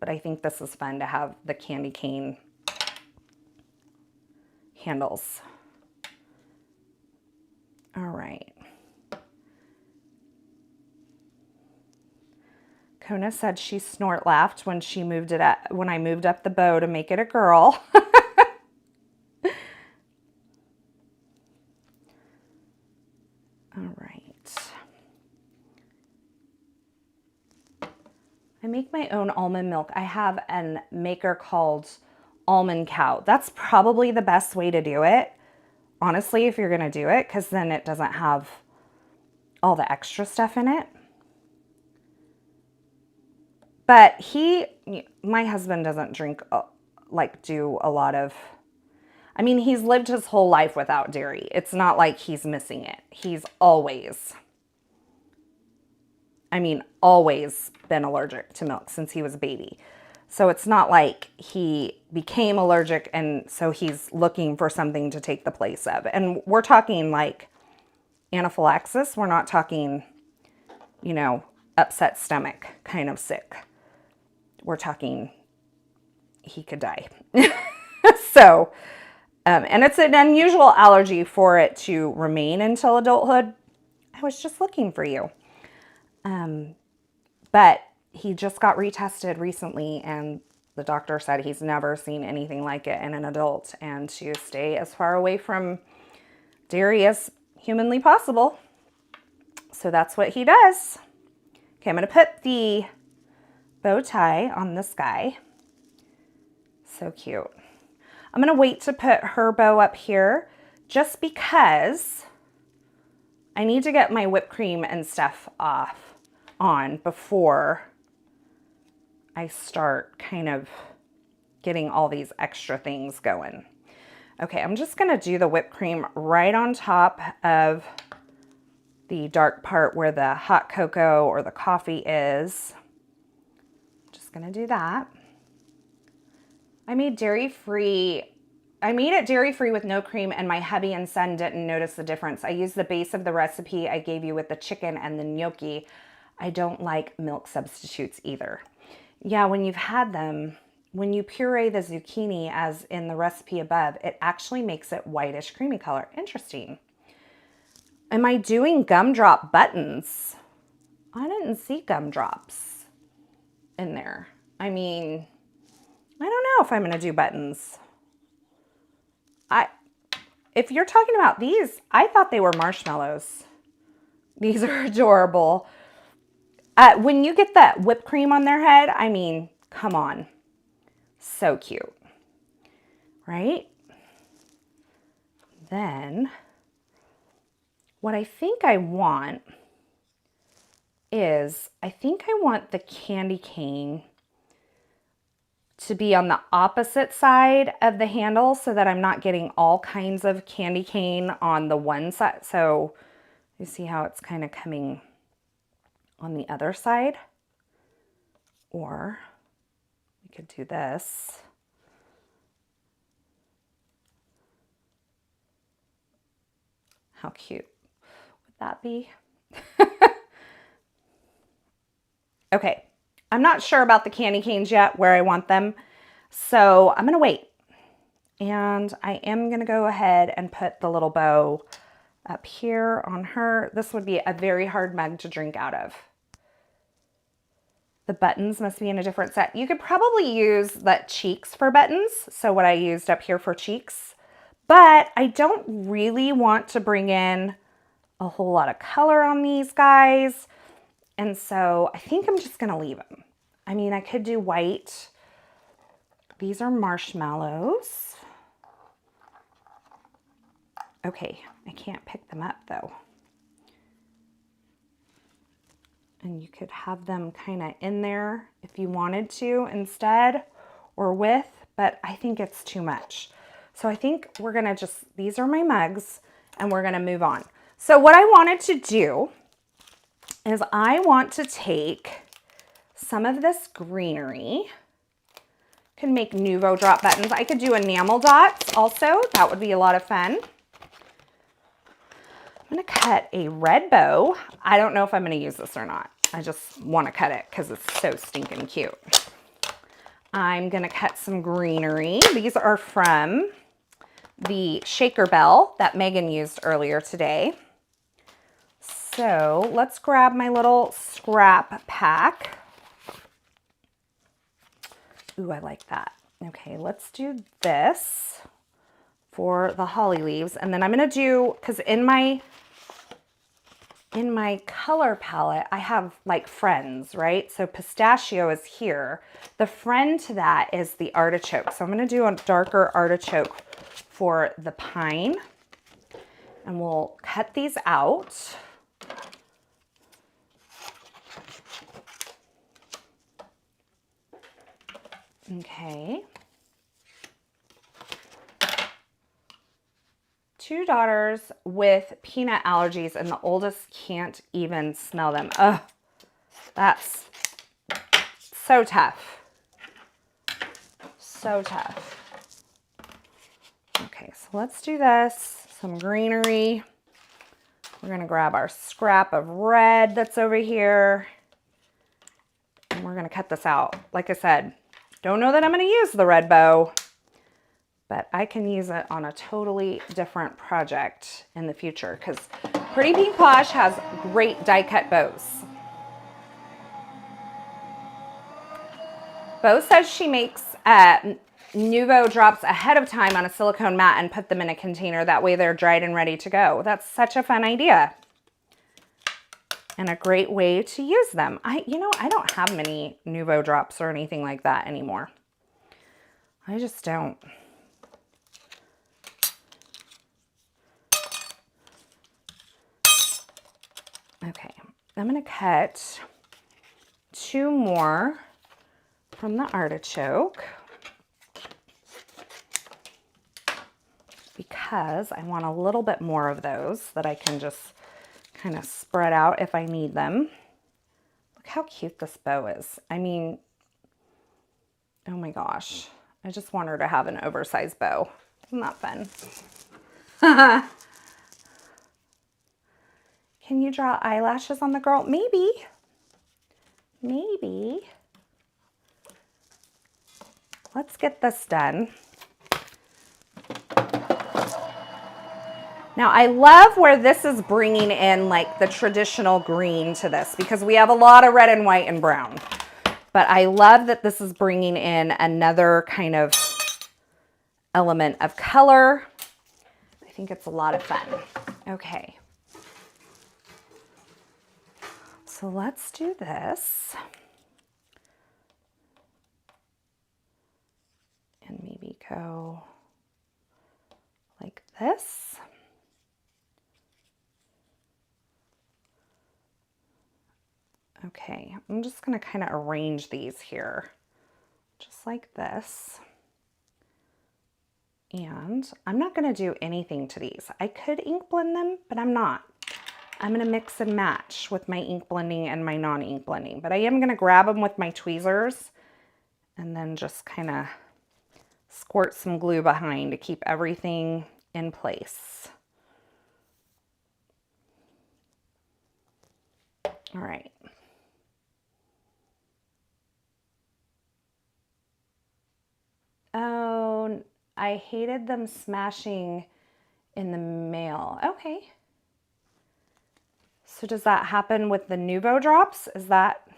But I think this is fun to have the candy cane handles. All right. Kona said she snort laughed when she moved it up, when I moved up the bow to make it a girl. All right. I make my own almond milk. I have a maker called Almond Cow. That's probably the best way to do it, honestly, if you're going to do it, because then it doesn't have all the extra stuff in it. But my husband doesn't drink, do a lot of, I mean, he's lived his whole life without dairy. It's not like he's missing it. He's always been allergic to milk since he was a baby. So it's not like he became allergic and so he's looking for something to take the place of. And we're talking like anaphylaxis. We're not talking, upset stomach kind of sick. We're talking he could die. So, and it's an unusual allergy for it to remain until adulthood. I was just looking for you. But he just got retested recently and the doctor said he's never seen anything like it in an adult and to stay as far away from dairy as humanly possible. So that's what he does. Okay, I'm going to put the bow tie on this guy. So cute. I'm going to wait to put her bow up here just because I need to get my whipped cream and stuff on before I start kind of getting all these extra things going. Okay, I'm just going to do the whipped cream right on top of the dark part where the hot cocoa or the coffee is. Just going to do that. I made it dairy-free with no cream and my hubby and son didn't notice the difference. I used the base of the recipe I gave you with the chicken and the gnocchi. I don't like milk substitutes either. Yeah, when you've had them, when you puree the zucchini as in the recipe above, it actually makes it whitish creamy color. Interesting. Am I doing gumdrop buttons? I didn't see gumdrops in there. I mean, I don't know if I'm going to do buttons. If you're talking about these, I thought they were marshmallows. These are adorable. When you get that whipped cream on their head, I mean, come on. So cute. Right? Then, what I think I want is, I think I want the candy cane to be on the opposite side of the handle so that I'm not getting all kinds of candy cane on the one side. So you see how it's kind of coming on the other side? Or we could do this. How cute would that be? Okay. I'm not sure about the candy canes yet, where I want them. So I'm going to wait. And I am going to go ahead and put the little bow up here on her. This would be a very hard mug to drink out of. The buttons must be in a different set. You could probably use the cheeks for buttons. So what I used up here for cheeks, but I don't really want to bring in a whole lot of color on these guys. And so I think I'm just gonna leave them. I mean, I could do white. These are marshmallows. Okay, I can't pick them up though. And you could have them kind of in there if you wanted to instead or with, but I think it's too much. So I think we're gonna just, these are my mugs and we're gonna move on. So what I wanted to do is I want to take some of this greenery. Can make Nuvo drop buttons. I could do enamel dots also. That would be a lot of fun. I'm gonna cut a red bow. I don't know if I'm gonna use this or not. I just wanna cut it because it's so stinking cute. I'm gonna cut some greenery. These are from the shaker bell that Megan used earlier today. So let's grab my little scrap pack. Ooh, I like that. Okay, let's do this for the holly leaves. And then I'm gonna do, because in my color palette, I have like friends, right? So pistachio is here. The friend to that is the artichoke. So I'm gonna do a darker artichoke for the pine. And we'll cut these out. Okay. 2 daughters with peanut allergies and the oldest can't even smell them. Ugh, that's so tough. So tough. Okay, so let's do this. Some greenery. We're gonna grab our scrap of red that's over here. And we're gonna cut this out. Like I said, don't know that I'm gonna use the red bow, but I can use it on a totally different project in the future because Pretty Pink Posh has great die cut bows. Bo says she makes Nuvo drops ahead of time on a silicone mat and put them in a container. That way they're dried and ready to go. That's such a fun idea and a great way to use them. I don't have many Nuvo drops or anything like that anymore. I just don't. Okay, I'm gonna cut 2 more from the artichoke because I want a little bit more of those that I can just kind of spread out if I need them. Look how cute this bow is. I mean, oh my gosh. I just want her to have an oversized bow. Isn't that fun? Can you draw eyelashes on the girl? Maybe. Maybe. Let's get this done. Now I love where this is bringing in like the traditional green to this because we have a lot of red and white and brown. But I love that this is bringing in another kind of element of color. I think it's a lot of fun. Okay. So let's do this. And maybe go like this. Okay, I'm just going to kind of arrange these here, just like this. And I'm not going to do anything to these. I could ink blend them, but I'm not. I'm going to mix and match with my ink blending and my non-ink blending. But I am going to grab them with my tweezers and then just kind of squirt some glue behind to keep everything in place. All right. Oh, I hated them smashing in the mail. Okay. So does that happen with the Nuvo drops? Is that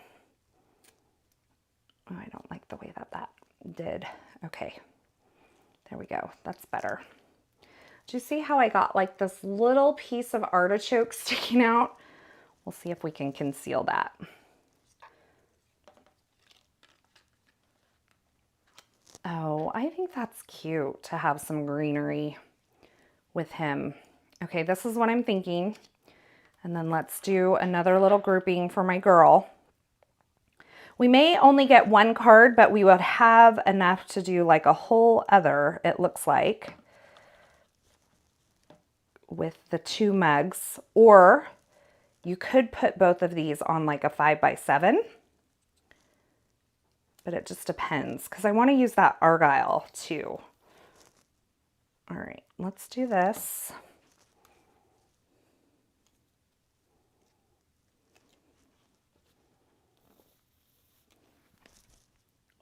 Oh, I don't like the way that that did. Okay, there we go. That's better. Do you see how I got like this little piece of artichoke sticking out? We'll see if we can conceal that. Oh, I think that's cute to have some greenery with him. Okay, this is what I'm thinking. And then let's do another little grouping for my girl. We may only get one card, but we would have enough to do like a whole other, it looks like, with the 2 mugs. Or you could put both of these on like a 5x7. But it just depends because I want to use that Argyle too. All right, let's do this.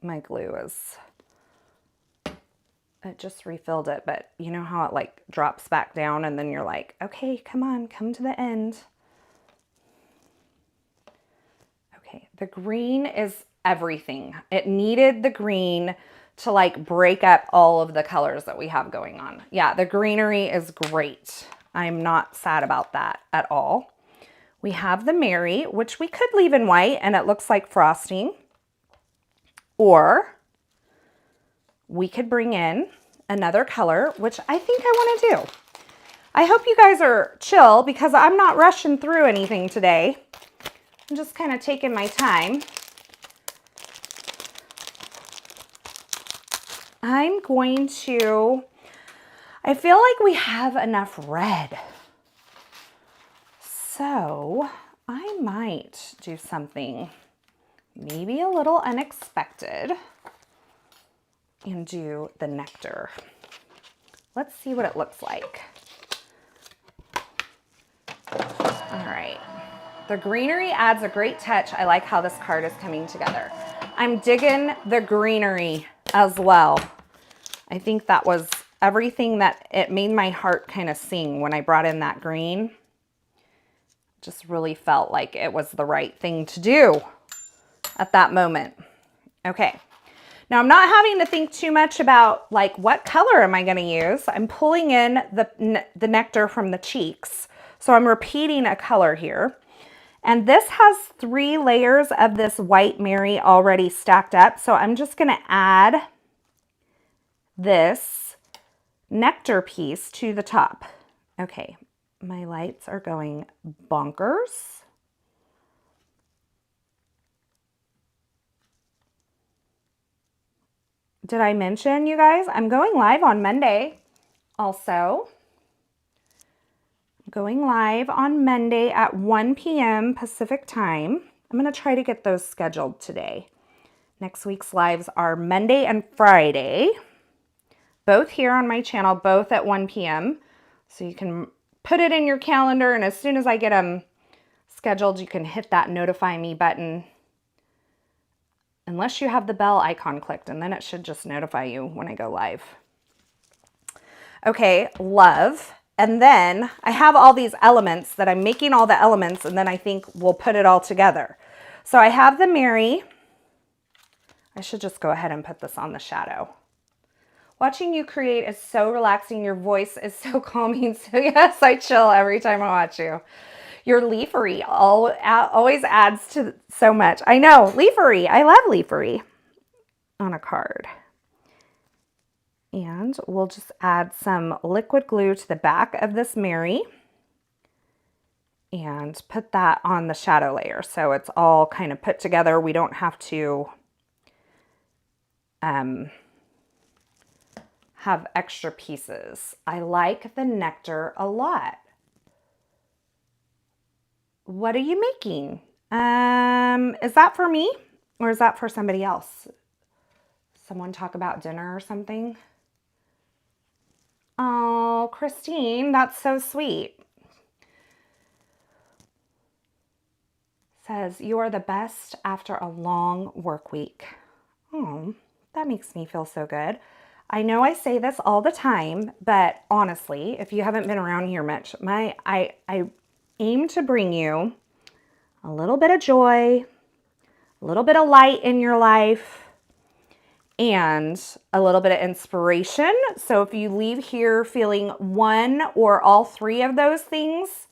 My glue is, it just refilled it, but you know how it like drops back down and then you're like, okay, come on, come to the end. Okay, the green is everything. It needed the green to like break up all of the colors that we have going on. Yeah, the greenery is great. I'm not sad about that at all. We have the Mary, which we could leave in white and it looks like frosting. Or we could bring in another color, which I think I want to do. I hope you guys are chill because I'm not rushing through anything today. I'm just kind of taking my time. I'm going to, I feel like we have enough red. So I might do something maybe a little unexpected and do the nectar. Let's see what it looks like. All right. The greenery adds a great touch. I like how this card is coming together. I'm digging the greenery as well. I think that was everything that it made my heart kind of sing when I brought in that green. Just really felt like it was the right thing to do at that moment. Okay. Now I'm not having to think too much about like what color am I going to use. I'm pulling in the nectar from the cheeks. So I'm repeating a color here. And this has 3 layers of this white Mary already stacked up. So I'm just going to add this nectar piece to the top. Okay, my lights are going bonkers. Did I mention, you guys, I'm going live on Monday also. I'm going live on Monday at 1 p.m. Pacific time. I'm going to try to get those scheduled today. Next week's lives are Monday and Friday, both here on my channel, both at 1 p.m. So you can put it in your calendar, and as soon as I get them scheduled, you can hit that notify me button. Unless you have the bell icon clicked, and then it should just notify you when I go live. Okay, love. And then I have all these elements that I'm making all the elements, and then I think we'll put it all together. So I have the Mary. I should just go ahead and put this on the shadow. Watching you create is so relaxing. Your voice is so calming. So yes, I chill every time I watch you. Your leafery always adds to so much. I know, leafery. I love leafery on a card. And we'll just add some liquid glue to the back of this Mary and put that on the shadow layer. So it's all kind of put together. We don't have to have extra pieces. I like the nectar a lot. What are you making? Is that for me or is that for somebody else? Someone talk about dinner or something? Oh, Christine, that's so sweet. Says, you are the best after a long work week. Oh, that makes me feel so good. I know I say this all the time, but honestly, if you haven't been around here much, I aim to bring you a little bit of joy, a little bit of light in your life, and a little bit of inspiration. So if you leave here feeling one or all three of those things,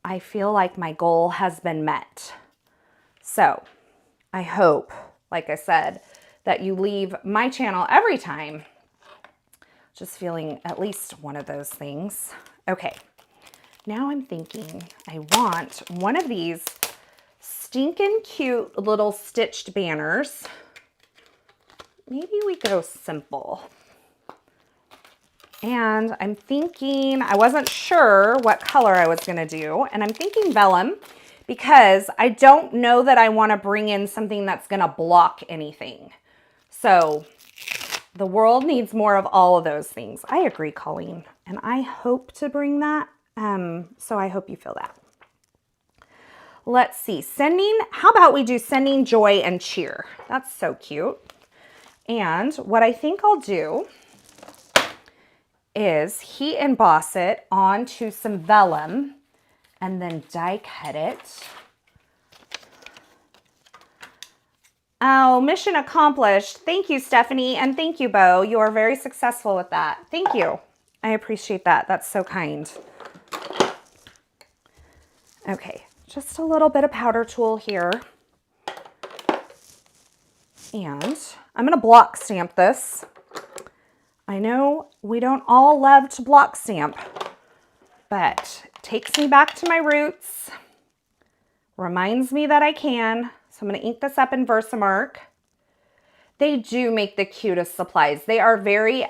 I feel like my goal has been met. So I hope, like I said, that you leave my channel every time just feeling at least one of those things. Okay, now I'm thinking I want one of these stinking cute little stitched banners. Maybe we go simple. And I'm thinking, I wasn't sure what color I was gonna do, and I'm thinking vellum because I don't know that I wanna bring in something that's gonna block anything. So the world needs more of all of those things. I agree, Colleen, and I hope to bring that. So I hope you feel that. Let's see, how about we do sending joy and cheer? That's so cute. And what I think I'll do is heat emboss it onto some vellum and then die cut it. Oh, mission accomplished. Thank you, Stephanie, and thank you, Bo. You are very successful with that. Thank you. I appreciate that. That's so kind. Okay, just a little bit of powder tool here. And I'm gonna block stamp this. I know we don't all love to block stamp, but it takes me back to my roots, reminds me that I can. So I'm going to ink this up in Versamark. They do make the cutest supplies. They are very,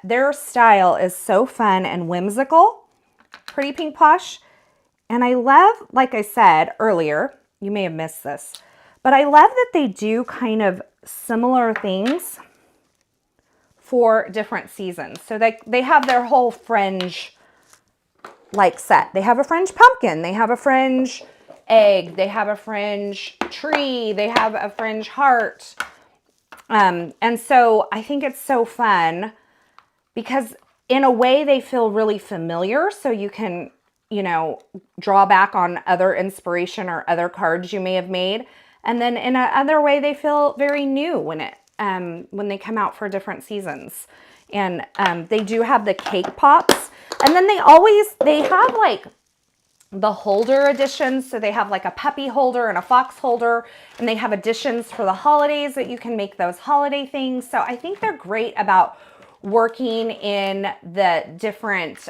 their style is so fun and whimsical. Pretty Pink Posh. And I love, like I said earlier, you may have missed this, but I love that they do kind of similar things for different seasons. So they have their whole fringe like set. They have a fringe pumpkin. They have a fringe egg. They have a fringe tree. They have a fringe heart. And so I think it's so fun because in a way they feel really familiar. So you can, you know, draw back on other inspiration or other cards you may have made. And then in another way, they feel very new when they come out for different seasons. And they do have the cake pops. And then they have like the holder editions. So they have like a puppy holder and a fox holder, and they have editions for the holidays that you can make those holiday things. So I think they're great about working in the different,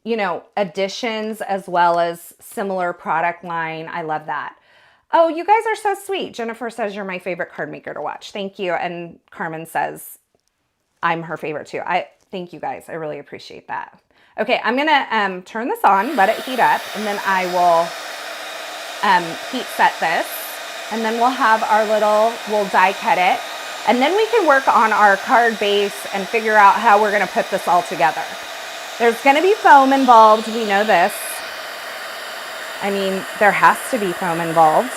you know, editions as well as similar product line. I love that. Oh, you guys are so sweet. Jennifer says you're my favorite card maker to watch. Thank you. And Carmen says I'm her favorite too. Thank you guys. I really appreciate that. Okay, I'm gonna turn this on, let it heat up, and then I will heat set this. And then we'll have we'll die cut it. And then we can work on our card base and figure out how we're gonna put this all together. There's gonna be foam involved, we know this. I mean, there has to be foam involved.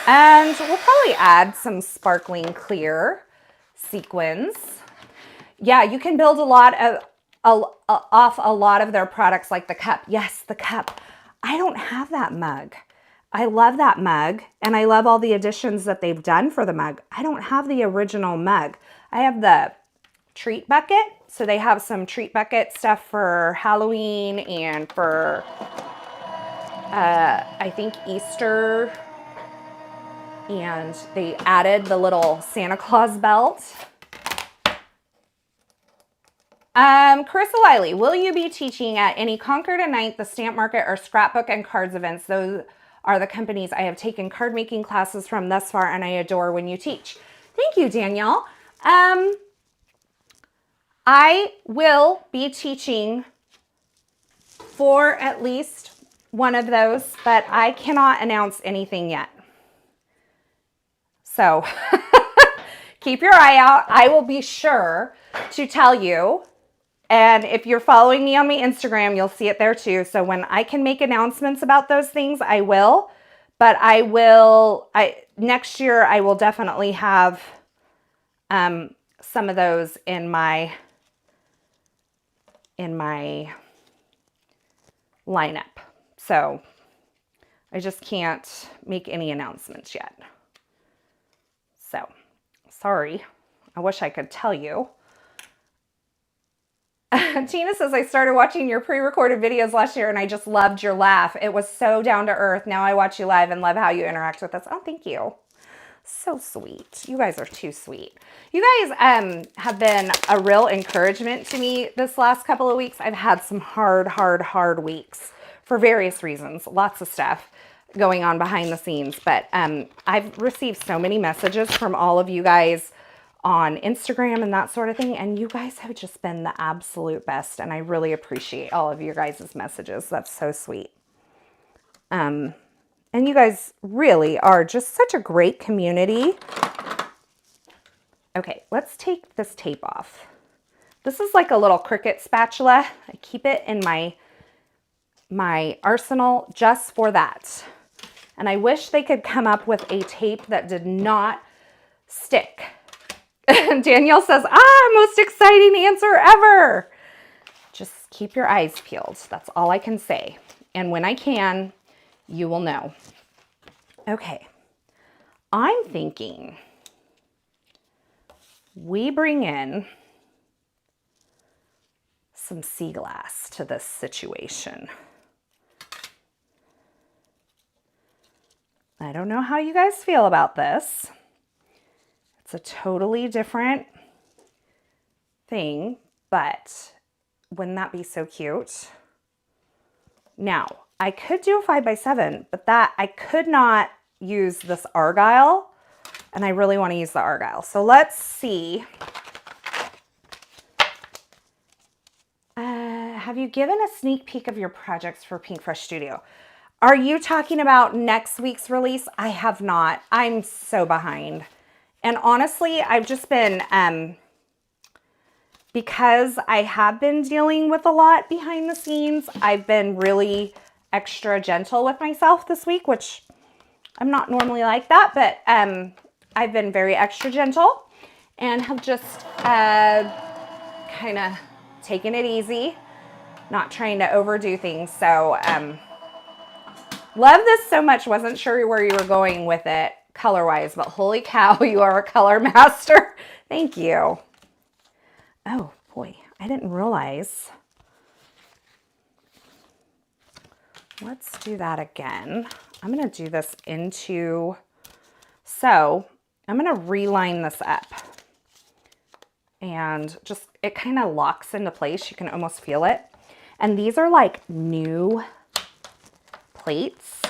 And we'll probably add some sparkling clear sequins. Yeah, you can build off a lot of their products, like the cup. Yes, the cup. I don't have that mug. I love that mug, and I love all the additions that they've done for the mug. I don't have the original mug. I have the treat bucket. So they have some treat bucket stuff for Halloween and for, I think, Easter. And they added the little Santa Claus belt. Carissa Wiley, will you be teaching at any Concord and Ninth, the Stamp Market, or Scrapbook and Cards events? Those are the companies I have taken card making classes from thus far, and I adore when you teach. Thank you, Danielle. I will be teaching for at least one of those, but I cannot announce anything yet. So keep your eye out. I will be sure to tell you. And if you're following me on my Instagram, you'll see it there too. So when I can make announcements about those things, I will. But next year, I will definitely have some of those in my lineup. So I just can't make any announcements yet. So, sorry. I wish I could tell you. Tina says, I started watching your pre-recorded videos last year and I just loved your laugh. It was so down to earth. Now I watch you live and love how you interact with us. Oh, thank you. So sweet. You guys are too sweet. You guys have been a real encouragement to me this last couple of weeks. I've had some hard weeks for various reasons. Lots of stuff going on behind the scenes. But I've received so many messages from all of you guys on Instagram and that sort of thing. And you guys have just been the absolute best. And I really appreciate all of your guys' messages. That's so sweet. And you guys really are just such a great community. Okay, let's take this tape off. This is like a little Cricut spatula. I keep it in my arsenal just for that. And I wish they could come up with a tape that did not stick. Danielle says, most exciting answer ever. Just keep your eyes peeled. That's all I can say. And when I can, you will know. Okay, I'm thinking we bring in some sea glass to this situation. I don't know how you guys feel about this. It's a totally different thing, but wouldn't that be so cute? Now, I could do a 5x7, but that I could not use this Argyle, and I really want to use the Argyle. So let's see. Have you given a sneak peek of your projects for Pink Fresh Studio? Are you talking about next week's release? I have not. I'm so behind. And honestly, I've just been, because I have been dealing with a lot behind the scenes, I've been really extra gentle with myself this week, which I'm not normally like that, but I've been very extra gentle and have just kind of taken it easy, not trying to overdo things. So love this so much. Wasn't sure where you were going with it color-wise, but holy cow, you are a color master. Thank you. Oh boy, I didn't realize. Let's do that again. I'm going to do this into, so I'm going to reline this up and just, it kind of locks into place. You can almost feel it. And these are like new plates,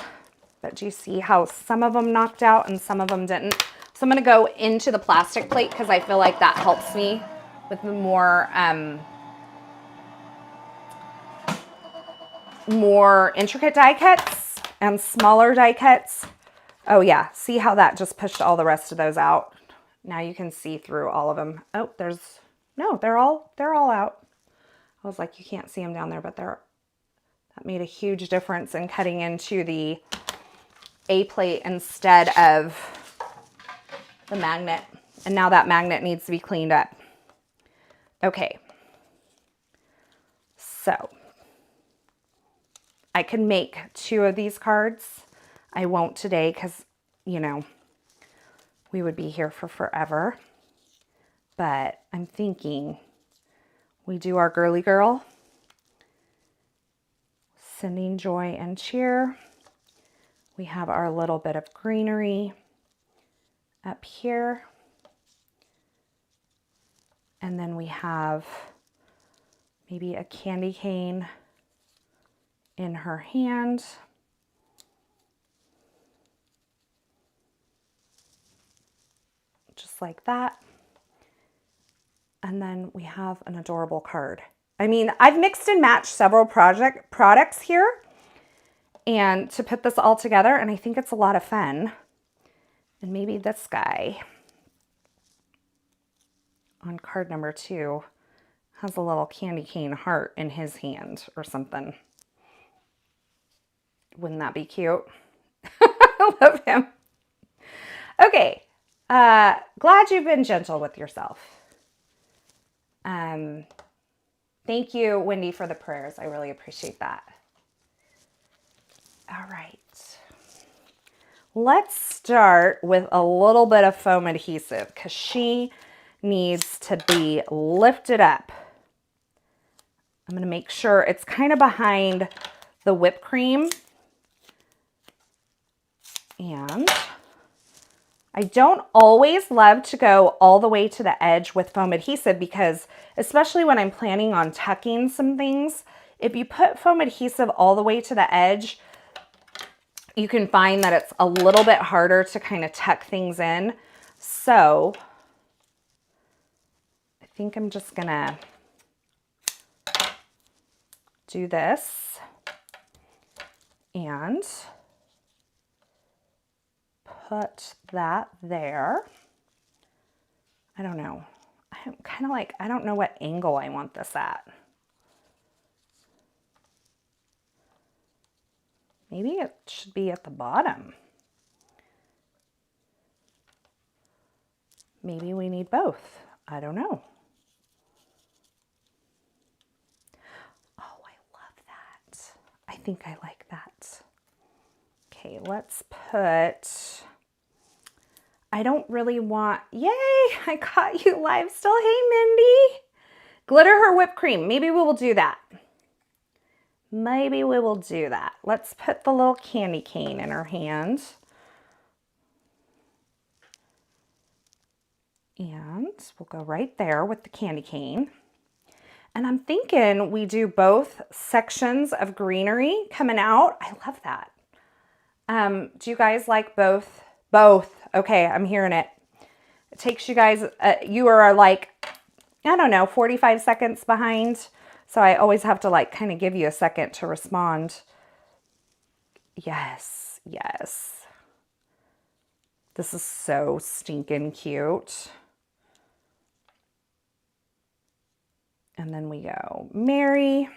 but do you see how some of them knocked out and some of them didn't? So I'm going to go into the plastic plate because I feel like that helps me with the more intricate die cuts and smaller die cuts. Oh yeah, see how that just pushed all the rest of those out? Now you can see through all of them. Oh, they're all out. I was like, you can't see them down there, but that made a huge difference in cutting into the A plate instead of the magnet. And now that magnet needs to be cleaned up. Okay. So I could make 2 of these cards. I won't today because, you know, we would be here for forever. But I'm thinking we do our girly girl, sending joy and cheer. We have our little bit of greenery up here. And then we have maybe a candy cane in her hand. Just like that. And then we have an adorable card. I mean, I've mixed and matched several products here and to put this all together, and I think it's a lot of fun. And maybe this guy on card number 2 has a little candy cane heart in his hand or something. Wouldn't that be cute? I love him. Okay. Glad you've been gentle with yourself. Thank you, Wendy, for the prayers. I really appreciate that. All right. Let's start with a little bit of foam adhesive because she needs to be lifted up. I'm going to make sure it's kind of behind the whipped cream. And I don't always love to go all the way to the edge with foam adhesive because, especially when I'm planning on tucking some things, if you put foam adhesive all the way to the edge, you can find that it's a little bit harder to kind of tuck things in. So I think I'm just gonna do this and put that there. I don't know. I'm kind of like, I don't know what angle I want this at. Maybe it should be at the bottom. Maybe we need both. I don't know. Oh, I love that. I think I like that. Okay, let's put, I don't really want, yay, I caught you live still. Hey, Mindy. Glitter her whipped cream. Maybe we will do that. Maybe we will do that. Let's put the little candy cane in her hand. And we'll go right there with the candy cane. And I'm thinking we do both sections of greenery coming out. I love that. Do you guys like both? Both. Okay, I'm hearing it. It takes you guys, you are like, I don't know, 45 seconds behind. So I always have to like kind of give you a second to respond. Yes, yes. This is so stinking cute. And then we go, Mary,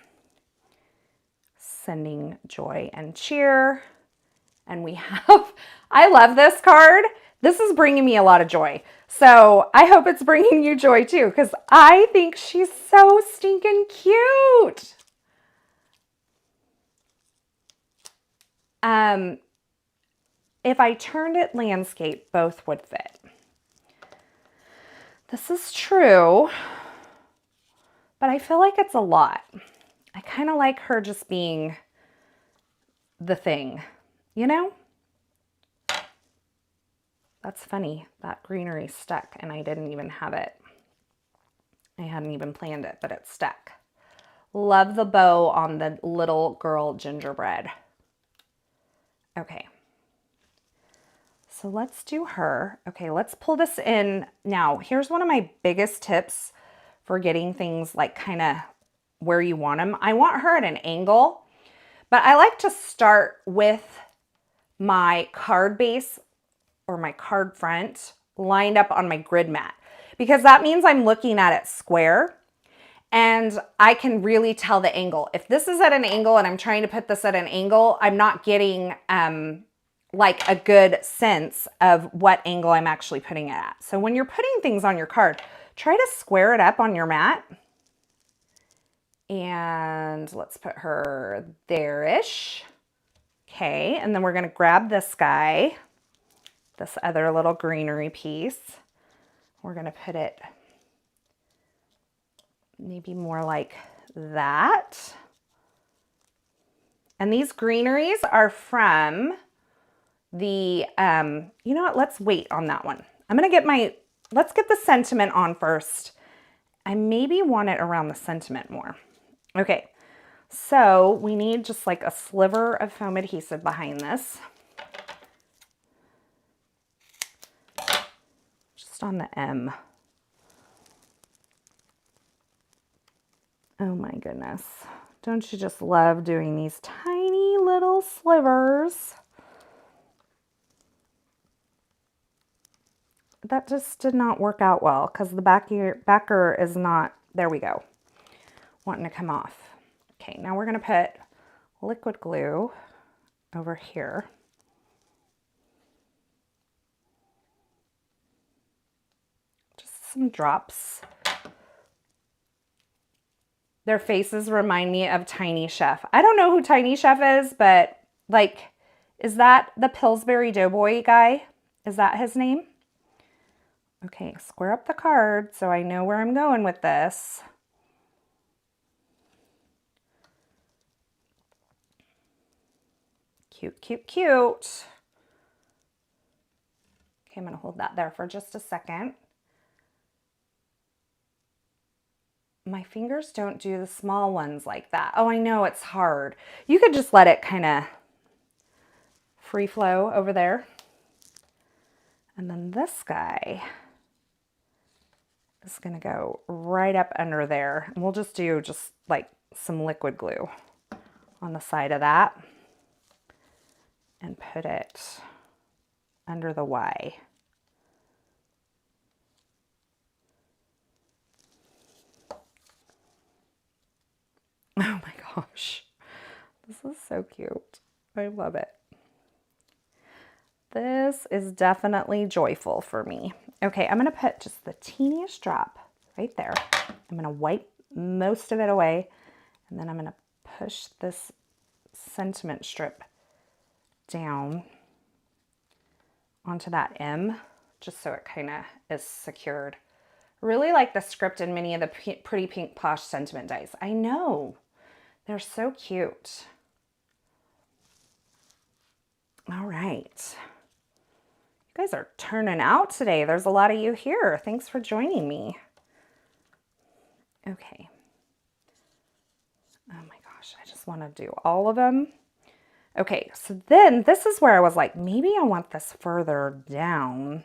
sending joy and cheer. And we have, I love this card. This is bringing me a lot of joy. So I hope it's bringing you joy too, because I think she's so stinking cute. If I turned it landscape, both would fit. This is true, but I feel like it's a lot. I kind of like her just being the thing, you know? That's funny. That greenery stuck and I didn't even have it. I hadn't even planned it, but it stuck. Love the bow on the little girl gingerbread. Okay. So let's do her. Okay, let's pull this in. Now, here's one of my biggest tips for getting things like kind of where you want them. I want her at an angle, but I like to start with my card base or my card front lined up on my grid mat, because that means I'm looking at it square and I can really tell the angle. If this is at an angle and I'm trying to put this at an angle, I'm not getting like a good sense of what angle I'm actually putting it at. So when you're putting things on your card, try to square it up on your mat. And let's put her there-ish. Okay, and then we're gonna grab this guy, this other little greenery piece. We're gonna put it maybe more like that. And these greeneries are from the, you know what, let's wait on that one. I'm gonna get my, let's get the sentiment on first. I maybe want it around the sentiment more. Okay, so we need just like a sliver of foam adhesive behind this. Just on the M. Oh my goodness. Don't you just love doing these tiny little slivers? That just did not work out well because the backer is not, there we go, wanting to come off. Okay, now we're going to put liquid glue over here. Just some drops. Their faces remind me of Tiny Chef. I don't know who Tiny Chef is, but like, Is that the Pillsbury Doughboy guy? Is that his name? Okay, square up the card so I know where I'm going with this. Cute, cute, cute. Okay, I'm going to hold that there for just a second. My fingers don't do the small ones like that. Oh, I know it's hard. You could just let it kind of free flow over there. And then this guy is going to go right up under there. And we'll just do just like some liquid glue on the side of that and put it under the Y. Oh my gosh, this is so cute. I love it. This is definitely joyful for me. Okay, I'm gonna put just the teeniest drop right there. I'm gonna wipe most of it away, and then I'm gonna push this sentiment strip down onto that M, just so it kind of is secured. Really like the script in many of the Pretty Pink Posh sentiment dies. I know, they're so cute. All right. You guys are turning out today. There's a lot of you here. Thanks for joining me. Okay. Oh my gosh, I just want to do all of them. Okay, so then this is where I was like, maybe I want this further down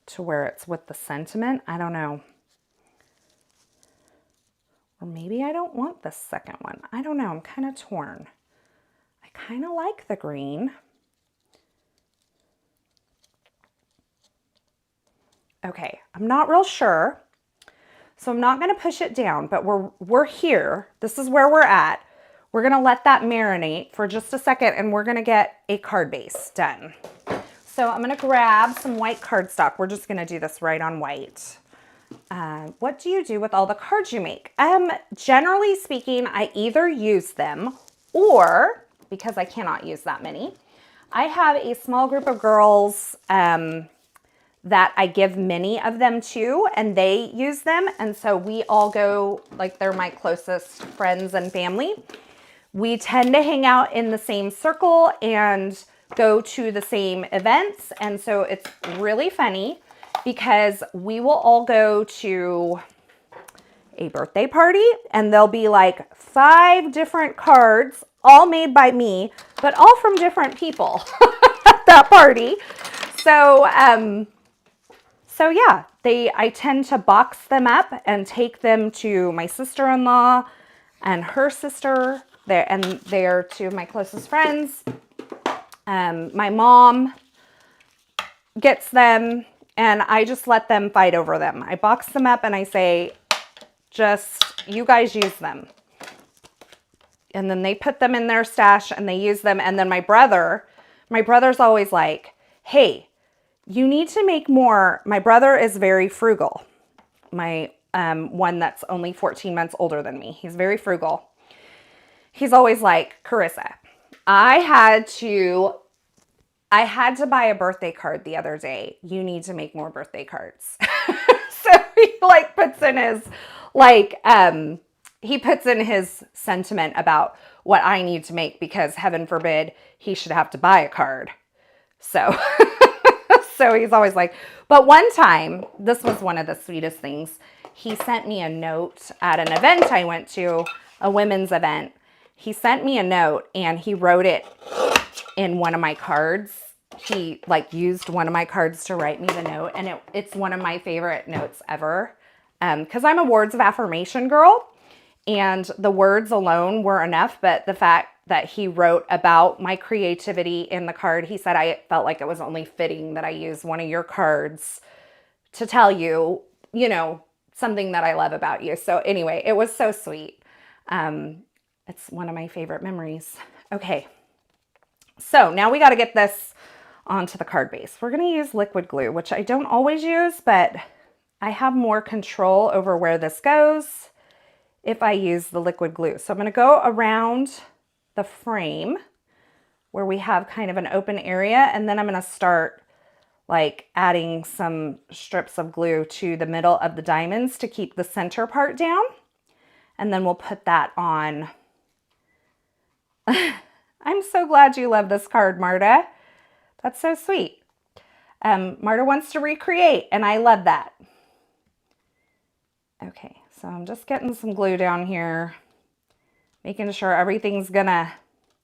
to where it's with the sentiment. I don't know. Or maybe I don't want this second one. I don't know. I'm kind of torn. I kind of like the green. Okay, I'm not real sure. So I'm not going to push it down, but we're here. This is where we're at. We're going to let that marinate for just a second, and we're going to get a card base done. So I'm going to grab some white cardstock. We're just going to do this right on white. What do you do with all the cards you make? Generally speaking, I either use them or, because I cannot use that many, I have a small group of girls that I give many of them to, and they use them. And so we all go, like they're my closest friends and family. We tend to hang out in the same circle and go to the same events. And so it's really funny because we will all go to a birthday party and there'll be like 5 different cards, all made by me, but all from different people at that party. So, so yeah, I tend to box them up and take them to my sister-in-law and her sister. They are 2 of my closest friends. My mom gets them, and I just let them fight over them. I box them up and I say, just, you guys use them. And then they put them in their stash and they use them. And then my brother's always like, hey, you need to make more. My brother is very frugal. My one that's only 14 months older than me. He's very frugal. He's always like, Carissa, I had to buy a birthday card the other day. You need to make more birthday cards. So he like puts in his he puts in his sentiment about what I need to make because heaven forbid he should have to buy a card. So so he's always like, but one time, this was one of the sweetest things. He sent me a note at an event I went to, a women's event. He sent me a note and he wrote it in one of my cards. He like used one of my cards to write me the note, and it's one of my favorite notes ever. Because I'm a words of affirmation girl, and the words alone were enough, but the fact that he wrote about my creativity in the card, he said, I felt like it was only fitting that I use one of your cards to tell you, you know, something that I love about you. So anyway, it was so sweet. It's one of my favorite memories. Okay, so now we got to get this onto the card base. We're going to use liquid glue, which I don't always use, but I have more control over where this goes if I use the liquid glue. So I'm going to go around the frame where we have kind of an open area, and then I'm going to start like adding some strips of glue to the middle of the diamonds to keep the center part down. And then we'll put that on. I'm so glad you love this card, Marta. That's so sweet. Marta wants to recreate, and I love that. Okay, so I'm just getting some glue down here, making sure everything's gonna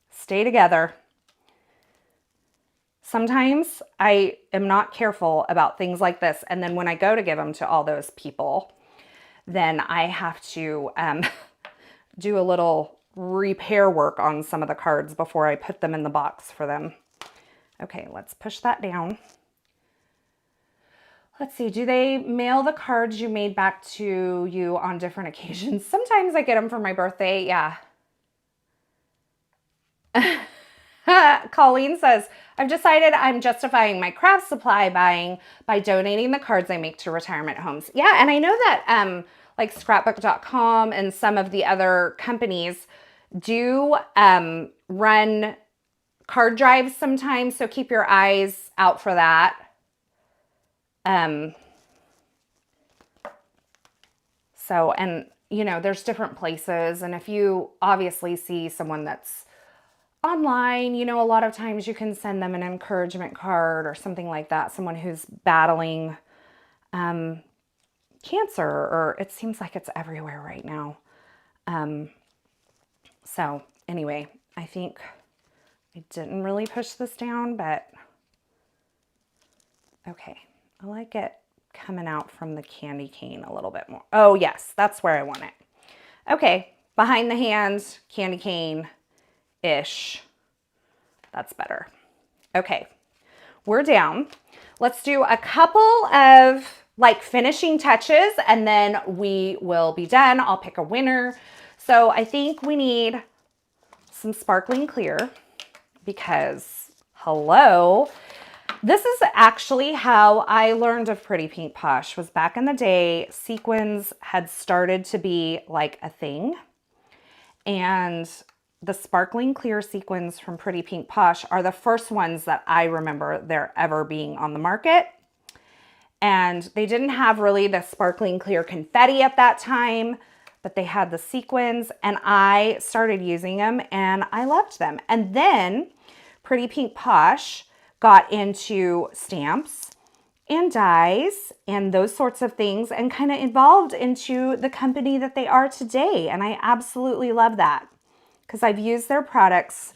stay together. Sometimes I am not careful about things like this, and then when I go to give them to all those people, then I have to do a little repair work on some of the cards before I put them in the box for them. Okay, let's push that down. Let's see, do they mail the cards you made back to you on different occasions? Sometimes I get them for my birthday, yeah. Colleen says, I've decided I'm justifying my craft supply buying by donating the cards I make to retirement homes. Yeah, and I know that like scrapbook.com and some of the other companies do run card drives sometimes, so keep your eyes out for that. So, and you know, there's different places, and if you obviously see someone that's online, you know, a lot of times you can send them an encouragement card or something like that, someone who's battling cancer, or it seems like it's everywhere right now. So anyway, I think I didn't really push this down, but okay, I like it coming out from the candy cane a little bit more. Oh yes, that's where I want it. Okay, behind the hand, candy cane-ish. That's better. Okay, we're down. Let's do a couple of like finishing touches and then we will be done. I'll pick a winner. So I think we need some sparkling clear because, hello, this is actually how I learned of Pretty Pink Posh. Was back in the day, sequins had started to be like a thing. And the sparkling clear sequins from Pretty Pink Posh are the first ones that I remember there ever being on the market. And they didn't have really the sparkling clear confetti at that time, but they had the sequins, and I started using them and I loved them. And then Pretty Pink Posh got into stamps and dies and those sorts of things and kind of evolved into the company that they are today. And I absolutely love that because I've used their products,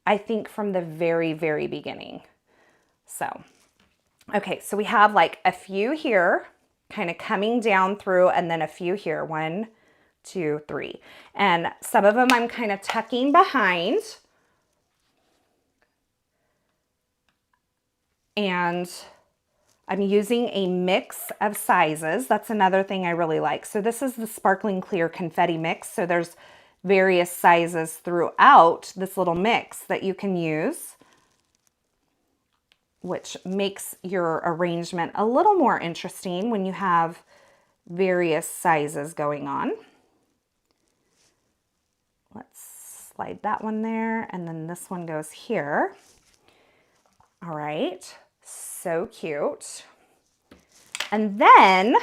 I think, from the very, very beginning. So, okay, so we have like a few here kind of coming down through and then a few here. 1, 2, 3. And some of them I'm kind of tucking behind. And I'm using a mix of sizes. That's another thing I really like. So this is the sparkling clear confetti mix. So there's various sizes throughout this little mix that you can use, which makes your arrangement a little more interesting when you have various sizes going on. Let's slide that one there, and then this one goes here. All right. So cute. And then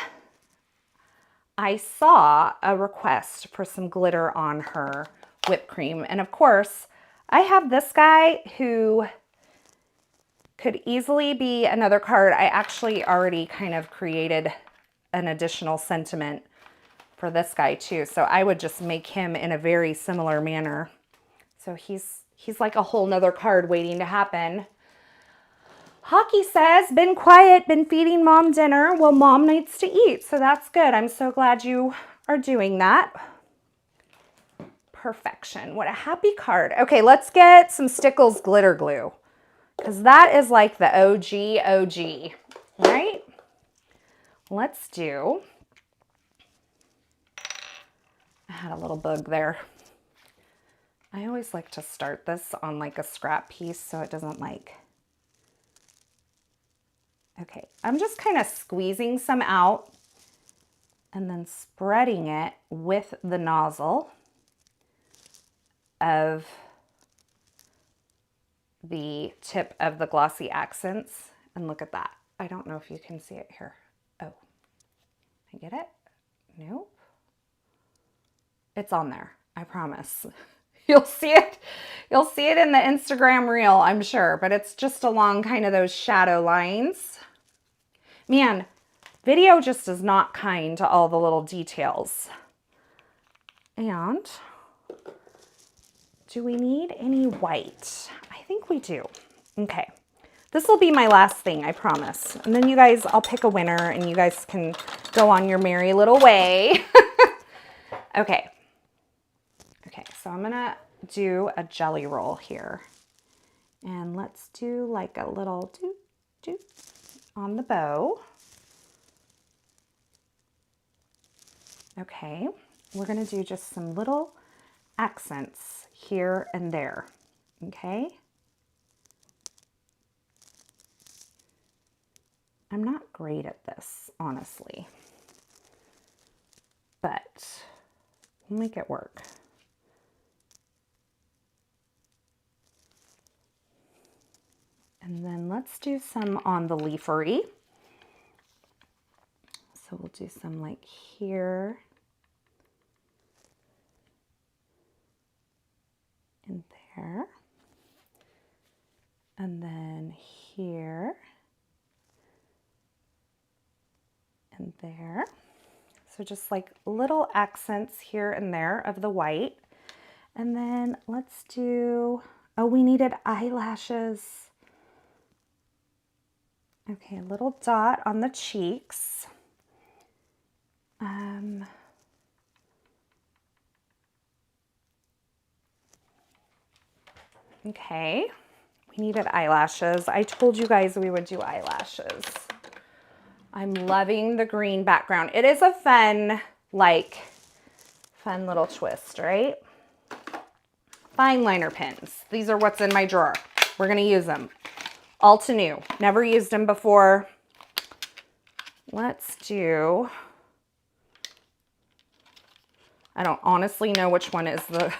I saw a request for some glitter on her whipped cream. And of course, I have this guy who could easily be another card. I actually already kind of created an additional sentiment for this guy too. So I would just make him in a very similar manner. So he's like a whole nother card waiting to happen. Hockey says, been quiet, been feeding mom dinner. Well, mom needs to eat, so that's good. I'm so glad you are doing that. Perfection. What a happy card. Okay, let's get some Stickles glitter glue because that is like the OG, right? Let's do, I had a little bug there. I always like to start this on like a scrap piece so it doesn't like, okay, I'm just kind of squeezing some out and then spreading it with the nozzle of the tip of the glossy accents. And look at that. I don't know if you can see it here. Oh, I get it? Nope. It's on there, I promise. You'll see it. You'll see it in the Instagram reel, I'm sure, but it's just along kind of those shadow lines. Man, video just is not kind to all the little details. And do we need any white? I think we do. Okay. This will be my last thing, I promise. And then you guys, I'll pick a winner and you guys can go on your merry little way. Okay. Okay, so I'm gonna do a jelly roll here. And let's do like a little doop, doop on the bow. Okay, we're gonna do just some little accents here and there, okay? I'm not great at this, honestly, but we'll make it work. And then let's do some on the leafery. So we'll do some like here and there. And then here and there. So just like little accents here and there of the white. And then let's do, oh, we needed eyelashes. Okay, a little dot on the cheeks. Okay, we needed eyelashes. I told you guys we would do eyelashes. I'm loving the green background. It is a fun, like, fun little twist, right? Fine liner pens. These are what's in my drawer. We're gonna use them. All to new. Never used them before. Let's do, I don't honestly know which one is the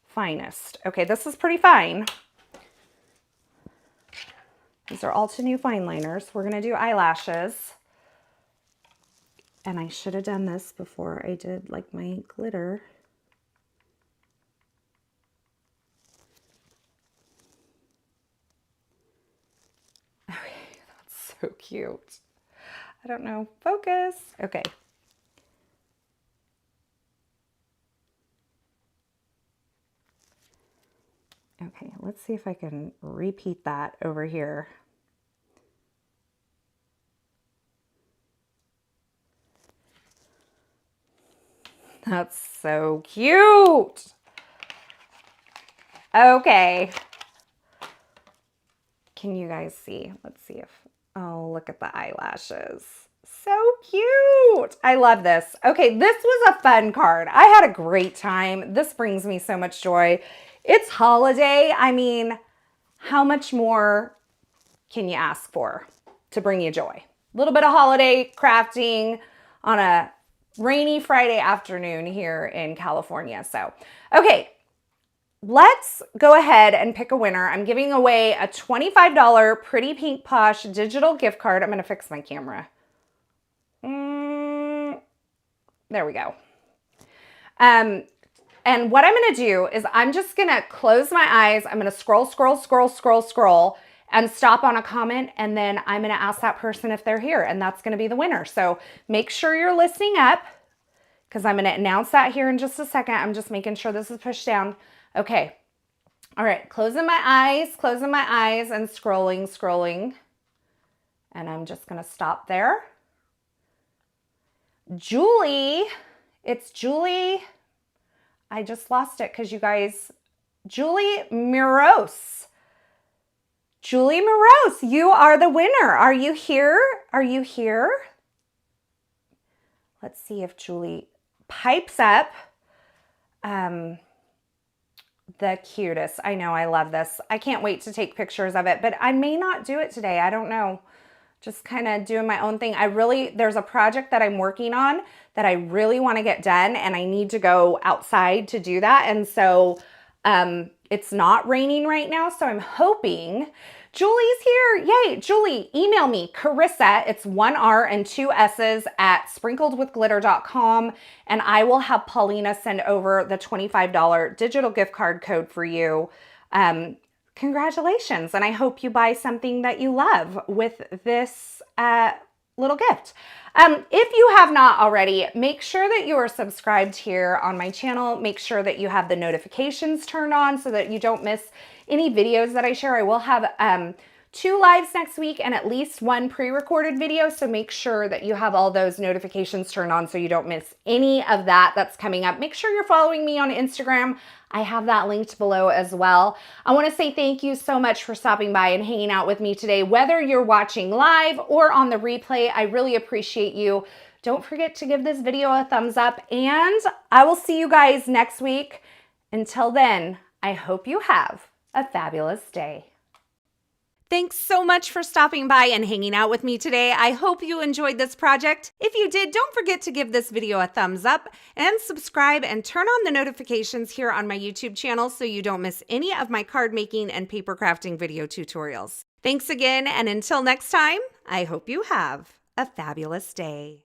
finest. Okay, this is pretty fine. These are all to new fine liners. We're gonna do eyelashes. And I should have done this before I did like my glitter. Okay, that's so cute. I don't know, focus. Okay. Okay, let's see if I can repeat that over here. That's so cute. Okay. Can you guys see? Let's see if, oh, look at the eyelashes. So cute. I love this. Okay, this was a fun card. I had a great time. This brings me so much joy. It's holiday. I mean, how much more can you ask for to bring you joy? A little bit of holiday crafting on a rainy Friday afternoon here in California. So, okay, let's go ahead and pick a winner. I'm giving away a $25 Pretty Pink Posh digital gift card. I'm going to fix my camera. There we go. And what I'm going to do is I'm just going to close my eyes. I'm going to scroll, and stop on a comment. And then I'm going to ask that person if they're here. And that's going to be the winner. So make sure you're listening up because I'm going to announce that here in just a second. I'm just making sure this is pushed down. Okay. All right. Closing my eyes and scrolling. And I'm just going to stop there. Julie, it's Julie. I just lost it because you guys, Julie Miros. Julie Miros, you are the winner. Are you here? Are you here? Let's see if Julie pipes up. The cutest. I know, I love this. I can't wait to take pictures of it, but I may not do it today. I don't know. Just kind of doing my own thing. There's a project that I'm working on that I really want to get done and I need to go outside to do that. And so It's not raining right now, so I'm hoping Julie's here. Yay, Julie, email me, Carissa, it's 1 R and 2 S's at sprinkledwithglitter.com, and I will have Paulina send over the $25 digital gift card code for you. Congratulations, and I hope you buy something that you love with this little gift. If you have not already, make sure that you are subscribed here on my channel. Make sure that you have the notifications turned on so that you don't miss any videos that I share. I will have 2 lives next week and at least 1 pre-recorded video, so make sure that you have all those notifications turned on so you don't miss any of that that's coming up. Make sure you're following me on Instagram. I have that linked below as well. I want to say thank you so much for stopping by and hanging out with me today. Whether you're watching live or on the replay, I really appreciate you. Don't forget to give this video a thumbs up, and I will see you guys next week. Until then, I hope you have a fabulous day. Thanks so much for stopping by and hanging out with me today. I hope you enjoyed this project. If you did, don't forget to give this video a thumbs up and subscribe and turn on the notifications here on my YouTube channel so you don't miss any of my card making and paper crafting video tutorials. Thanks again, and until next time, I hope you have a fabulous day.